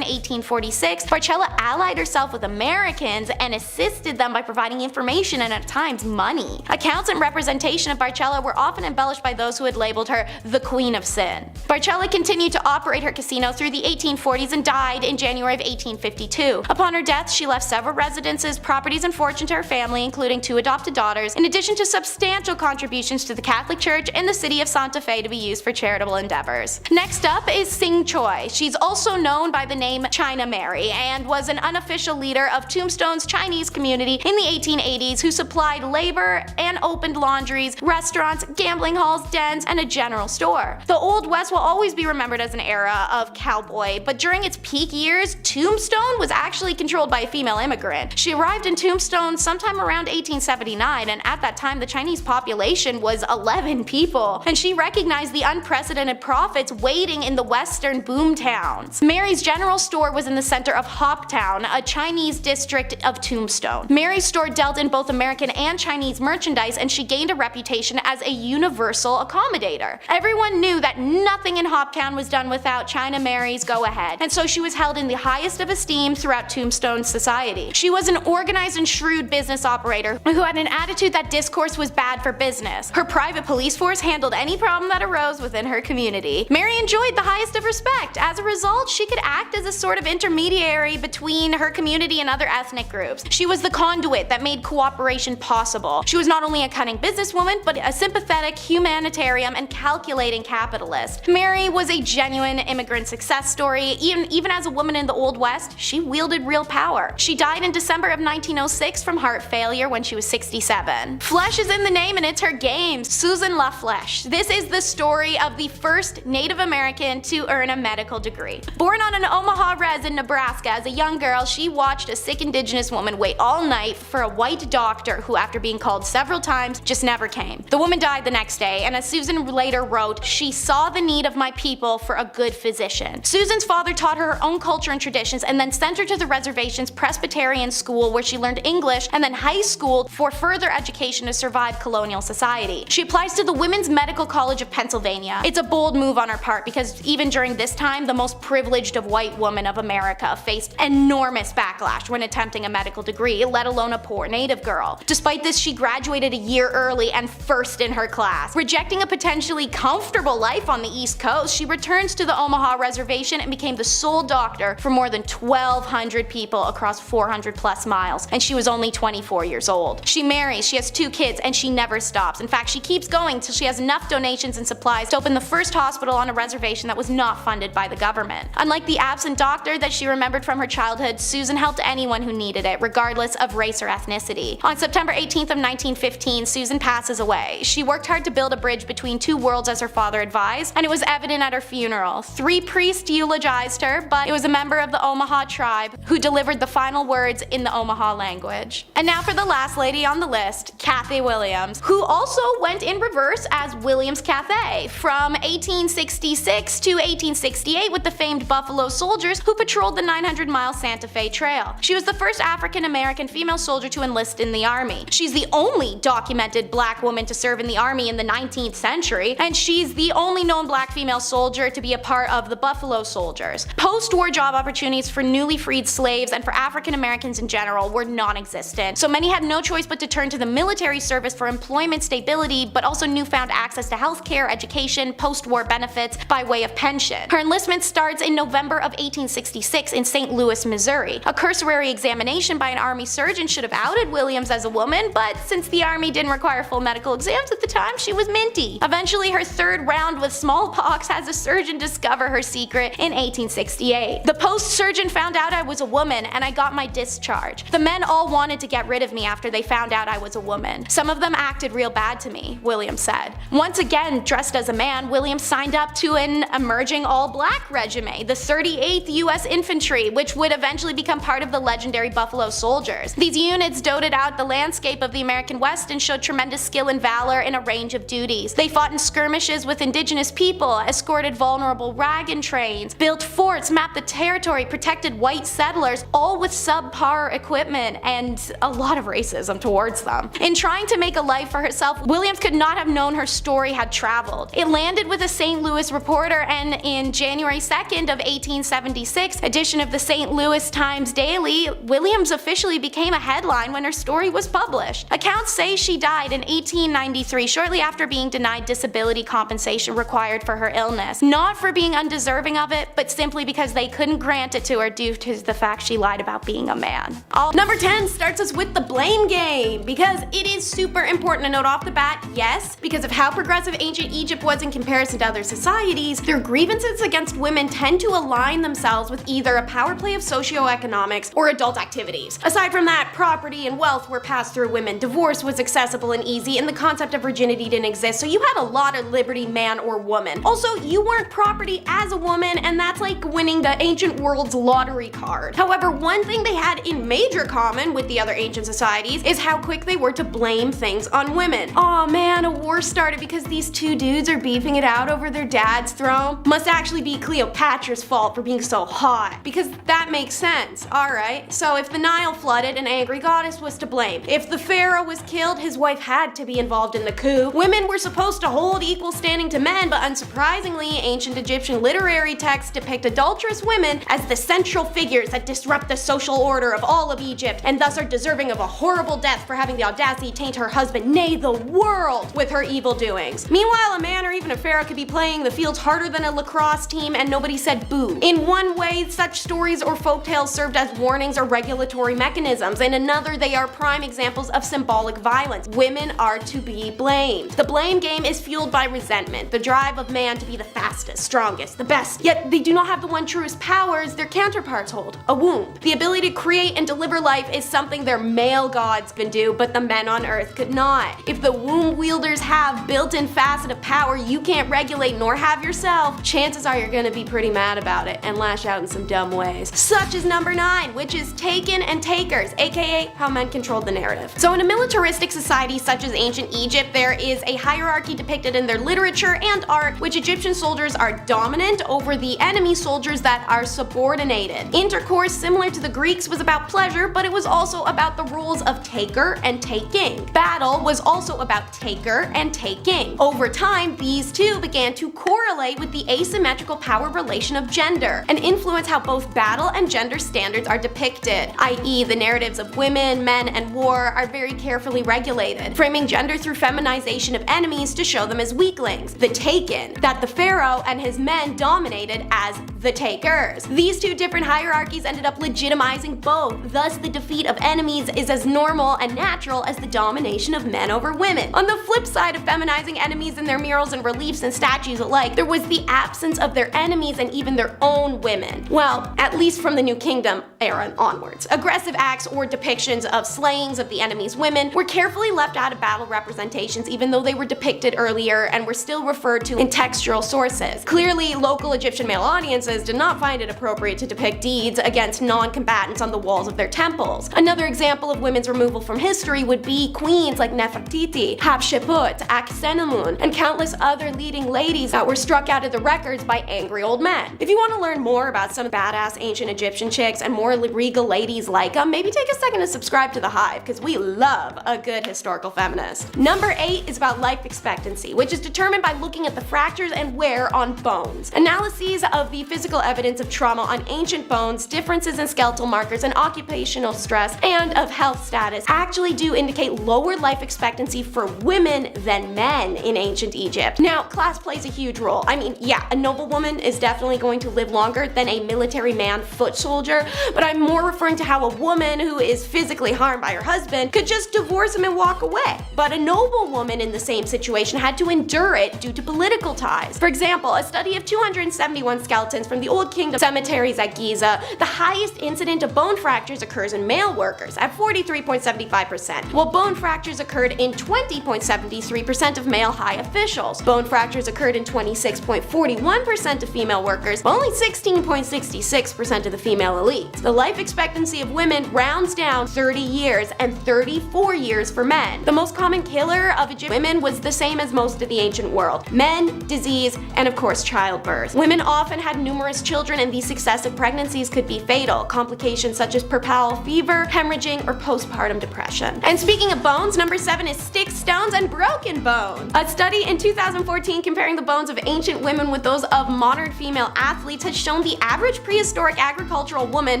1846, Barceló allied herself with Americans and assisted them by providing information and at times money. Accounts and representation of Barceló were often embellished by those who had labeled her the Queen of Sin. Barceló continued to operate her casino through the 1840s and died in January of 1852. Upon her death, she left several residences, properties, and fortune to her family, including 2 adopted daughters, in addition to substantial contributions to the Catholic Church and the city of Santa Fe to be used for charitable endeavors. Next up is Sing Choi. She's also known by the name China Mary and was an unofficial leader of Tombstone's Chinese community in the 1880s who supplied labor and opened laundries, restaurants, gambling halls, dens, and a general store. The Old West will always be remembered as an era of cowboy, but during its peak years, Tombstone was actually controlled by a female immigrant. She arrived in Tombstone sometime around 1879, and at that time the Chinese population was 11 people, and she recognized the unprecedented profits waiting in the western boom towns. Mary's general store was in the center of Hoptown, a Chinese district of Tombstone. Mary's store dealt in both American and Chinese merchandise, and she gained a reputation as a universal accommodator. Everyone knew that nothing in Hoptown was done without China Mary's go-ahead, and so she was held in the highest of esteem throughout Tombstone society. She was an organized and shrewd business operator who had an attitude that discourse was bad for business. Her private police force handled any problem that arose within her community. Mary enjoyed the highest of respect. As a result, she could act as a sort of intermediary between her community and other ethnic groups. She was the conduit that made cooperation possible. She was not only a cunning businesswoman, but a sympathetic humanitarian and calculating capitalist. Mary was a genuine immigrant success story. Even as a woman in the Old West, she wielded real power. She died in December of 1906 from heart failure when she was 67. Flesh is in the name and it's her game. Susan La Flèche. This is the story of the first Native American to earn a medical degree. Born on an Omaha res in Nebraska as a young girl, she watched a sick indigenous woman wait all night for a white doctor who, after being called several times, just never came. The woman died the next day, and as Susan later wrote, "She saw the need of my people for a good physician." Susan's father taught her her own culture and traditions and then sent her to the reservation's Presbyterian school where she learned English and then high school for further education to survive colonial society. She applies to the Women's Medical College of Pennsylvania. It's a bold move on her part because even during this time, the most privileged of white women of America faced enormous backlash when attempting a medical degree, let alone a poor native girl. Despite this, she graduated a year early and first in her class. Rejecting a potentially comfortable life on the East Coast, she returns to the Omaha reservation and became the sole doctor for more than 1,200 people across 400 plus miles, and she was only 24 years old. She marries, she has 2 kids, and she never stops. In fact, she keeps going till she has enough donations and supplies to open the first hospital on a reservation that was not funded by the government. Unlike the absent doctor that she remembered from her childhood, Susan helped anyone who needed it, regardless of race or ethnicity. On September 18th of 1915, Susan passes away. She worked hard to build a bridge between 2 worlds as her father advised, and it was evident at her funeral. 3 priests eulogized her, but it was a member of the Omaha tribe who delivered the final words in the Omaha language. And now for the last lady on the list, Cathay Williams, who also went in reverse as Williams Cathay from 1866 to 1868 with the famed Buffalo Soldiers who patrolled the 900-mile Santa Fe Trail. She was the first African-American female soldier to enlist in the army. She's the only documented black woman to serve in the army in the 19th century, and she's the only known black female soldier to be a part of the Buffalo Soldiers. Post-war job opportunities for newly freed slaves and for African Americans in general were non-existent, so many had no choice but to turn to the military service for employment stability, but also newfound access to healthcare, education, post-war benefits by way of pension. Her enlistment starts in November of 1866 in St. Louis, Missouri. A cursory examination by an army surgeon should have outed Williams as a woman, but since the army didn't require full medical exams at the time, she was minty. Eventually, her third round with smallpox has a surgeon discover her secret in 1868. The post-surgeon found out I was a woman and I got my discharge. The men all wanted to get rid of me after they found out I was a woman. Some of them acted real bad to me, Williams said. Once again, dressed as a man, Williams signed up to an emerging all-black regiment, the 38th U.S. Infantry, which would eventually become part of the legendary Buffalo Soldiers. These units dotted out the landscape of the American West and showed tremendous skill and valor in a range of duties. They fought in skirmishes with indigenous people, escorted vulnerable wagon trains, built forts, mapped the territory, protected white settlers, all with subpar equipment and a lot of racism towards them. In trying to make a life for herself, Williams could not have known her story had traveled. It landed with a St. Louis Reporter, and in January 2nd of 1876 edition of the St. Louis Times Daily, Williams officially became a headline when her story was published. Accounts say she died in 1893, shortly after being denied disability compensation required for her illness. Not for being undeserving of it, but simply because they couldn't grant it to her due to the fact she lied about being a man. Number 10 starts us with the blame game, because it is super important to note off the bat, yes, because of how progressive ancient Egypt was in comparison to other societies, their grievances against women tend to align themselves with either a power play of socioeconomics or adult activities. Aside from that, property and wealth were passed through women, divorce was accessible and easy, and the concept of virginity didn't exist, so you had a lot of liberty, man or woman. Also, you weren't property as a woman, and that's like winning the ancient world's lottery card. However, one thing they had in major common with the other ancient societies is how quick they were to blame things on women. Aw man, a war started because these two dudes are beefing it out over their dad's throne. Must actually be Cleopatra's fault for being so hot, because that makes sense. Alright, so if the Nile flooded, an angry goddess was to blame. If the pharaoh was killed, his wife had to be involved in the coup. Women were supposed to hold equal standing to men, but unsurprisingly, ancient Egyptian literary texts depict adulterous women as the central figures that disrupt the social order of all of Egypt, and thus are deserving of a horrible death for having the audacity to taint her husband, nay the world, with her evil doings. Meanwhile, a man or even a pharaoh could be playing the fields harder than a lacrosse team and nobody said boo. In one way, such stories or folktales served as warnings or regulatory mechanisms. In another, they are prime examples of symbolic violence. Women are to be blamed. The blame game is fueled by resentment, the drive of man to be the fastest, strongest, the best. Yet they do not have the one truest powers their counterparts hold, a womb. The ability to create and deliver life is something their male gods can do, but the men on earth could not. If the womb wielders have built-in facet of power you can't regulate nor have yourself, chances are you're gonna be pretty mad about it and lash out in some dumb ways. Such as number 9, which is taken and takers, aka how men controlled the narrative. So in a militaristic society such as ancient Egypt, there is a hierarchy depicted in their literature and art, which Egyptian soldiers are dominant over the enemy soldiers that are subordinated. Intercourse, similar to the Greeks, was about pleasure, but it was also about the roles of taker and taking. Battle was also about taker and taking. Over time, these two began to correlate with the asymmetrical power relation of gender, and influence how both battle and gender standards are depicted, i.e. the narratives of women, men, and war are very carefully regulated, framing gender through feminization of enemies to show them as weaklings. The taken, that the pharaoh and his men dominated as the takers. These two different hierarchies ended up legitimizing both, thus the defeat of enemies is as normal and natural as the domination of men over women. On the flip side of feminizing enemies in their murals and reliefs and statues alike, there was the absence of their enemies and even their own women. Well, at least from the New Kingdom era and onwards. Aggressive acts or depictions of slayings of the enemy's women were carefully left out of battle representations, even though they were depicted earlier and were still referred to in textual sources. Clearly, local Egyptian male audiences did not find it appropriate to depict deeds against non-combatants on the walls of their temples. Another example of women's removal from history would be queens like Nefertiti, Hatshepsut, Akhenamun, and countless other leading ladies that were struck out of the records by angry old men. If you want to learn more about some badass ancient Egyptian chicks and more regal ladies like them, maybe take a second to subscribe to The Hive, because we love a good historical feminist. Number 8 is about life expectancy, which is determined by looking at the fractures and wear on bones. Analyses of the physical evidence of trauma on ancient bones, differences in skeletal markers and occupational stress, and of health status actually do indicate lower life expectancy for women than men in ancient Egypt. Now, class plays a huge role. I mean, yeah, a noblewoman is is definitely going to live longer than a military man foot soldier, but I'm more referring to how a woman who is physically harmed by her husband could just divorce him and walk away. But a noble woman in the same situation had to endure it due to political ties. For example, a study of 271 skeletons from the Old Kingdom cemeteries at Giza, the highest incident of bone fractures occurs in male workers at 43.75%, while bone fractures occurred in 20.73% of male high officials. Bone fractures occurred in 26.41% of female workers, but only 16.66% of the female elites. The life expectancy of women rounds down 30 years and 34 years for men. The most common killer of Egyptian women was the same as most of the ancient world: men, disease, and of course childbirth. Women often had numerous children, and these successive pregnancies could be fatal. Complications such as puerperal fever, hemorrhaging, or postpartum depression. And speaking of bones, number 7 is sticks, stones, and broken bones. A study in 2014 comparing the bones of ancient women with those of modern female athletes has shown the average prehistoric agricultural woman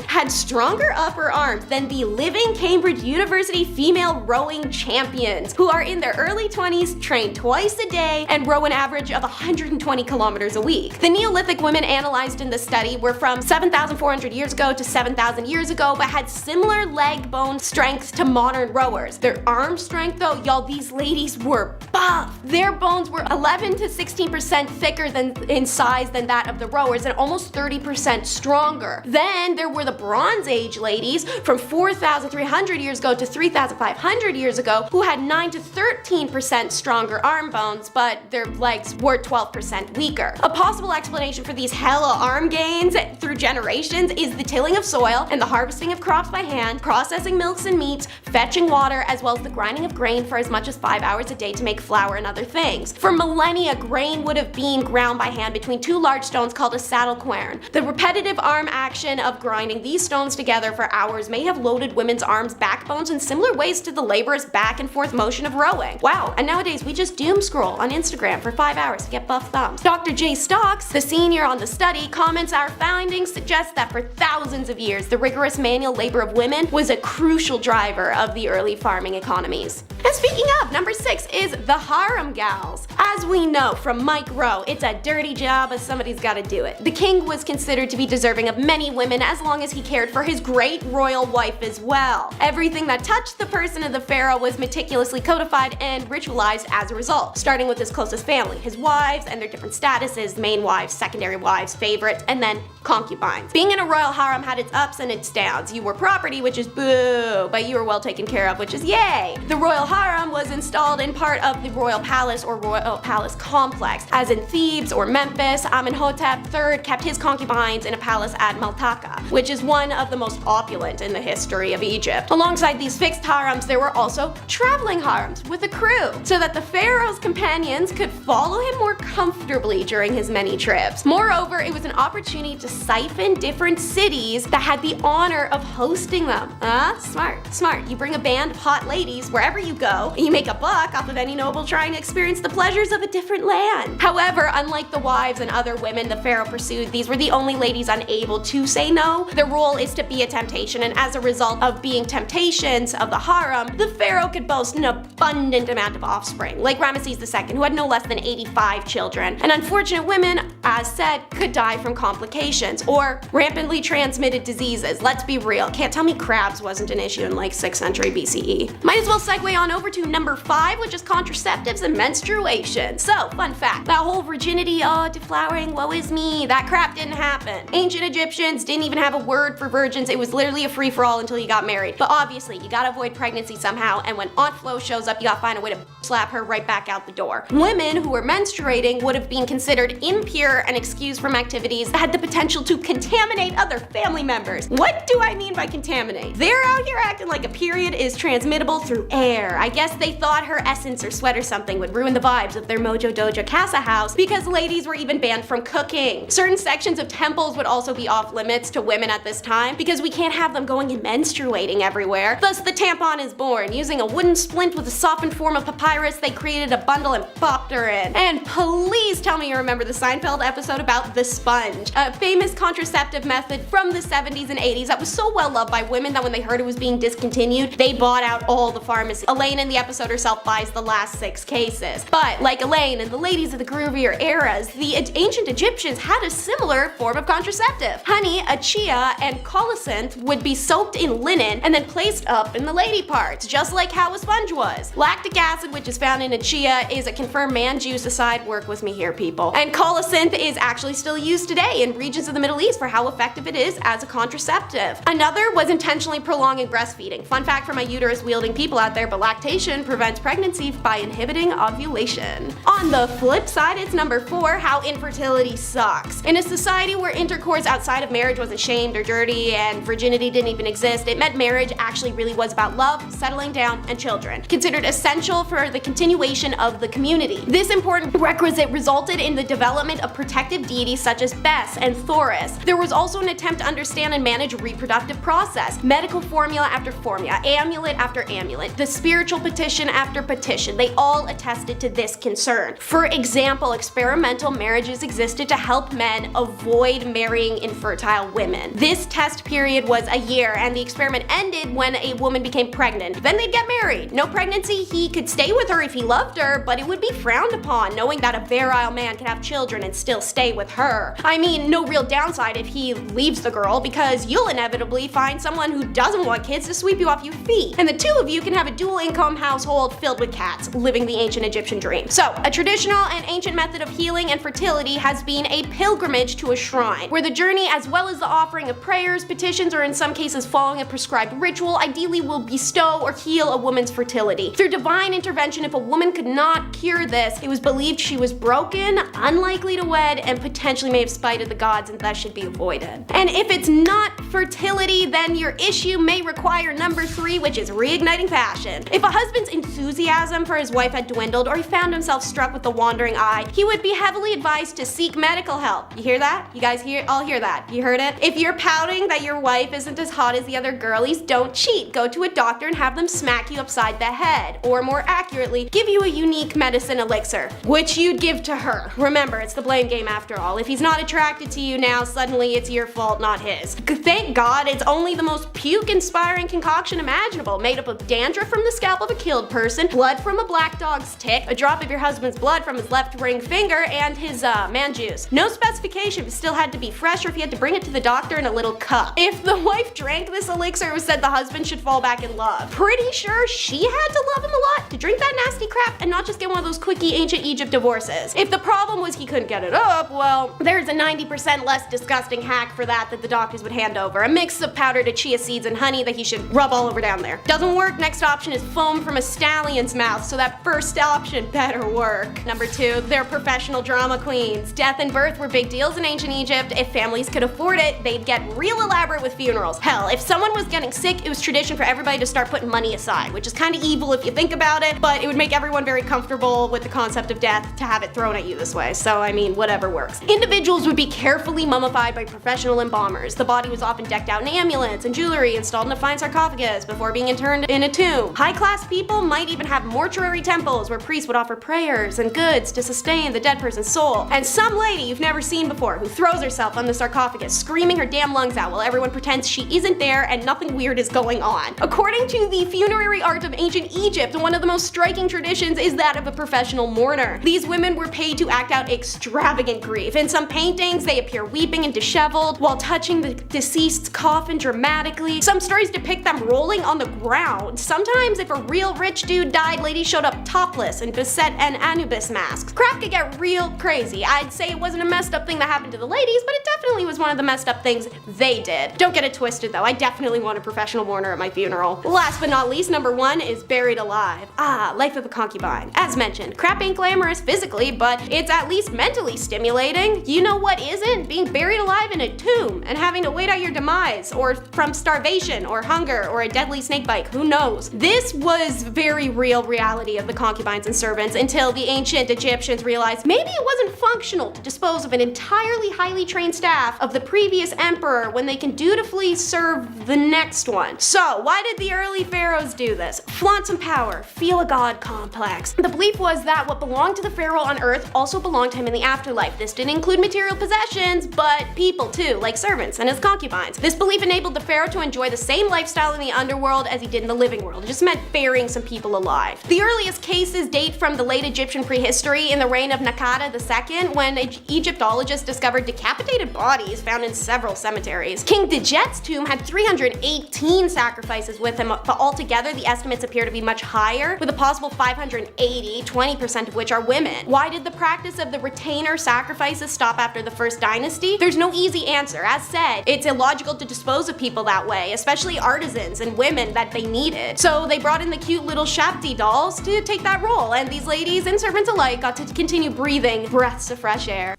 had stronger upper arms than the living Cambridge University female rowing champions, who are in their early 20s, train twice a day, and row an average of 120 kilometers a week. The Neolithic women analyzed in the study were from 7,400 years ago to 7,000 years ago, but had similar leg bone strength to modern rowers. Their arm strength though, y'all, these ladies were buff. Their bones were 11 to 16% thicker in size than that of the rowers, and almost 30% stronger. Then there were the Bronze Age ladies from 4,300 years ago to 3,500 years ago, who had 9 to 13% stronger arm bones, but their legs were 12% weaker. A possible explanation for these hella arm gains through generations is the tilling of soil and the harvesting of crops by hand, processing milks and meats, fetching water, as well as the grinding of grain for as much as 5 hours a day to make flour and other things. For millennia, grain would have been ground by hand between two large stones called a saddle quern. The repetitive arm action of grinding these stones together for hours may have loaded women's arms' backbones in similar ways to the laborious back and forth motion of rowing. Wow, and nowadays we just doom scroll on Instagram for 5 hours to get buff thumbs. Dr. J. Stocks, the senior on the study, comments our findings suggest that for thousands of years, the rigorous manual labor of women was a crucial driver of the early farming economies. And speaking of, number 6 is the harem gals. As we know from Mike Rowe, it's a dirty job, but somebody's gotta do it. The king was considered to be deserving of many women as long as he cared for his great royal wife as well. Everything that touched the person of the pharaoh was meticulously codified and ritualized as a result, starting with his closest family, his wives and their different statuses: main wives, secondary wives, favorites, and then concubines. Being in a royal harem had its ups and its downs. You were property, which is boo, but you were well taken care of, which is yay. The royal harem was installed in part of the royal palace or royal palace complex, as in Thebes or Memphis. Amenhotep III kept his concubines in a palace at Maltaka, which is one of the most opulent in the history of Egypt. Alongside these fixed harems, there were also traveling harems with a crew, so that the pharaoh's companions could follow him more comfortably during his many trips. Moreover, it was an opportunity to siphon different cities that had the honor of hosting them. Smart. You bring a band of hot ladies wherever you go, and you make a buck off of any noble trying to experience the pleasures of a different land. However, unlike the wives and other women the pharaoh pursued, these were the only ladies unable to say no. Their role is to be a temptation, and as a result of being temptations of the harem, the pharaoh could boast an abundant amount of offspring, like Ramesses II, who had no less than 85 children. And unfortunate women, as said, could die from complications or rampantly transmitted diseases. Let's be real, can't tell me crabs wasn't an issue in like 6th century BCE. Might as well segue on over to number 5, which is contraceptives and menstruation. So, fun fact, that whole virginity, deflowering, woe is me, that crap didn't happen. Ancient Egyptians didn't even have a word for virgins. It was literally a free-for-all until you got married. But obviously, you gotta avoid pregnancy somehow, and when Aunt Flo shows up, you gotta find a way to slap her right back out the door. Women who were menstruating would have been considered impure and excused from activities that had the potential to contaminate other family members. What do I mean by contaminate? They're out here acting like a period is transmittable through air. I guess they thought her essence or sweat or something would ruin the vibes of their Mojo Dojo Casa house, because ladies were even banned from cooking. Certain sections of temples would also be off limits to women at this time, because we can't have them going and menstruating everywhere. Thus the tampon is born. Using a wooden splint with a softened form of papyrus, they created a bundle and popped her in. And please tell me you remember the Seinfeld episode about the sponge, a famous contraceptive method from the 70s and 80s that was so well loved by women that when they heard it was being discontinued, they bought out all the pharmacies. Elaine in the episode herself buys the last 6 cases. But like Elaine and the ladies of the groovier eras, the ancient Egyptians had a similar form of contraceptive. Honey, achia, and colocynth would be soaked in linen and then placed up in the lady parts, just like how a sponge was. Lactic acid, which is found in achia, is a confirmed man juice aside. Work with me here, people. And colocynth is actually still used today in regions of the Middle East for how effective it is as a contraceptive. Another was intentionally prolonging breastfeeding. Fun fact for my uterus-wielding people out there, but lactation prevents pregnancy by inhibiting ovulation. On the flip side, it's number 4, how infertility sucks. In a society where intercourse outside of marriage wasn't shamed or dirty and virginity didn't even exist, it meant marriage actually really was about love, settling down, and children, considered essential for the continuation of the community. This important requisite resulted in the development of protective deities such as Bes and Thoris. There was also an attempt to understand and manage reproductive process, medical formula after formula, amulet after amulet, the spiritual petition after petition. They all attested to this concern. For example, experimental marriages existed to help men avoid marrying infertile women. This test period was a year, and the experiment ended when a woman became pregnant. Then they'd get married. No pregnancy, he could stay with her if he loved her, but it would be frowned upon, knowing that a virile man can have children and still stay with her. I mean, no real downside if he leaves the girl, because you'll inevitably find someone who doesn't want kids to sweep you off your feet, and the two of you can have a dual-income household filled with cats, living the ancient Egyptian dream. So, a traditional and ancient method of healing and fertility has been a pilgrimage to a shrine, where the journey, as well as the offering of prayers, petitions, or in some cases following a prescribed ritual, ideally will bestow or heal a woman's fertility. Through divine intervention, if a woman could not cure this, it was believed she was broken, unlikely to wed, and potentially may have spited the gods and thus should be avoided. And if it's not fertility, then your issue may require number 3, which is reigniting passion. If a husband's enthusiasm for his wife had dwindled, or he found himself struck with a wandering eye, he would be heavily advised to seek medical help. You hear that? You guys all hear that? You heard it? If you're pouting that your wife isn't as hot as the other girlies, don't cheat. Go to a doctor and have them smack you upside the head, or more accurately, give you a unique medicine elixir, which you'd give to her. Remember, it's the blame game after all. If he's not attracted to you now, suddenly it's your fault, not his. Thank God it's only the most puke-inspiring concoction imaginable, made up of dandruff from the scalp of a killed person, blood from a black dog's tick, a drop of your husband's blood from his left ring finger, and his man juice. No specification if it still had to be fresh or if he had to bring it to the doctor in a little cup. If the wife drank this elixir, it was said the husband should fall back in love. Pretty sure she had to love him a lot to drink that nasty crap and not just get one of those quickie ancient Egypt divorces. If the problem was he couldn't get it up, well, there's a 90% less disgusting hack for that the doctors would hand over. A mix of powdered chia seeds and honey that he should rub all over down there. Doesn't work, next option is foam from a stallion's mouth, so that first option better work. Number 2, they're professional drama queens. Death and birth were big deals in ancient Egypt. If families could afford it, they'd get real elaborate with funerals. Hell, if someone was getting sick, it was tradition for everybody to start putting money aside, which is kind of evil if you think about it, but it would make everyone very comfortable with the concept of death to have it thrown at you this way. So, I mean, whatever works. Individuals would be carefully mummified by professional embalmers. The body was often decked out in amulets and jewelry installed in a fine sarcophagus before being interned in a tomb. High-class people might even have mortuary temples where priests would offer prayers and goods to sustain the dead person's soul. And some lady you've never seen before who throws herself on the sarcophagus, screaming her damn lungs out while everyone pretends she isn't there and nothing weird is going on. According to the funerary art of ancient Egypt, one of the most striking traditions is that of a professional mourner. These women were paid to act out extravagant grief. In some paintings, they appear weeping and disheveled while touching the deceased's coffin dramatically. Some stories depict them rolling on the ground. Sometimes, if a real rich dude died, ladies showed up topless and beset and Anubis masks. Crap could get real crazy. I'd say it wasn't a messed up thing that happened to the ladies, but it definitely was one of the messed up things they did. Don't get it twisted though, I definitely want a professional mourner at my funeral. Last but not least, number 1 is buried alive. Life of a concubine. As mentioned, crap ain't glamorous physically, but it's at least mentally stimulating. You know what isn't? Being buried alive in a tomb and having to wait out your demise, or from starvation or hunger or a deadly snakebite, who knows? This was very real reality of the concubines and servants until the ancient Egyptians realized maybe it wasn't functional to dispose of an entirely highly trained staff of the previous emperor when they can dutifully serve the next one. So why did the early pharaohs do this? Flaunt some power, feel a god complex. The belief was that what belonged to the pharaoh on earth also belonged to him in the afterlife. afterlife. This didn't include material possessions, but people too, like servants and his concubines. This belief enabled the pharaoh to enjoy the same lifestyle in the underworld as he did in the living world. It just meant burying some people alive. The earliest cases date from the late Egyptian prehistory in the reign of Nakata II, when Egyptologists discovered decapitated bodies found in several cemeteries. King Djet's tomb had 318 sacrifices with him, but altogether the estimates appear to be much higher, with a possible 580, 20% of which are women. Why did the practice of the retainer sacrifices stop after the first dynasty? There's no easy answer. As said, it's illogical to dispose of people that way, especially artisans and women that they needed. So they brought in the cute little Shabti dolls to take that role, and these ladies and servants alike got to continue breathing breaths of fresh air.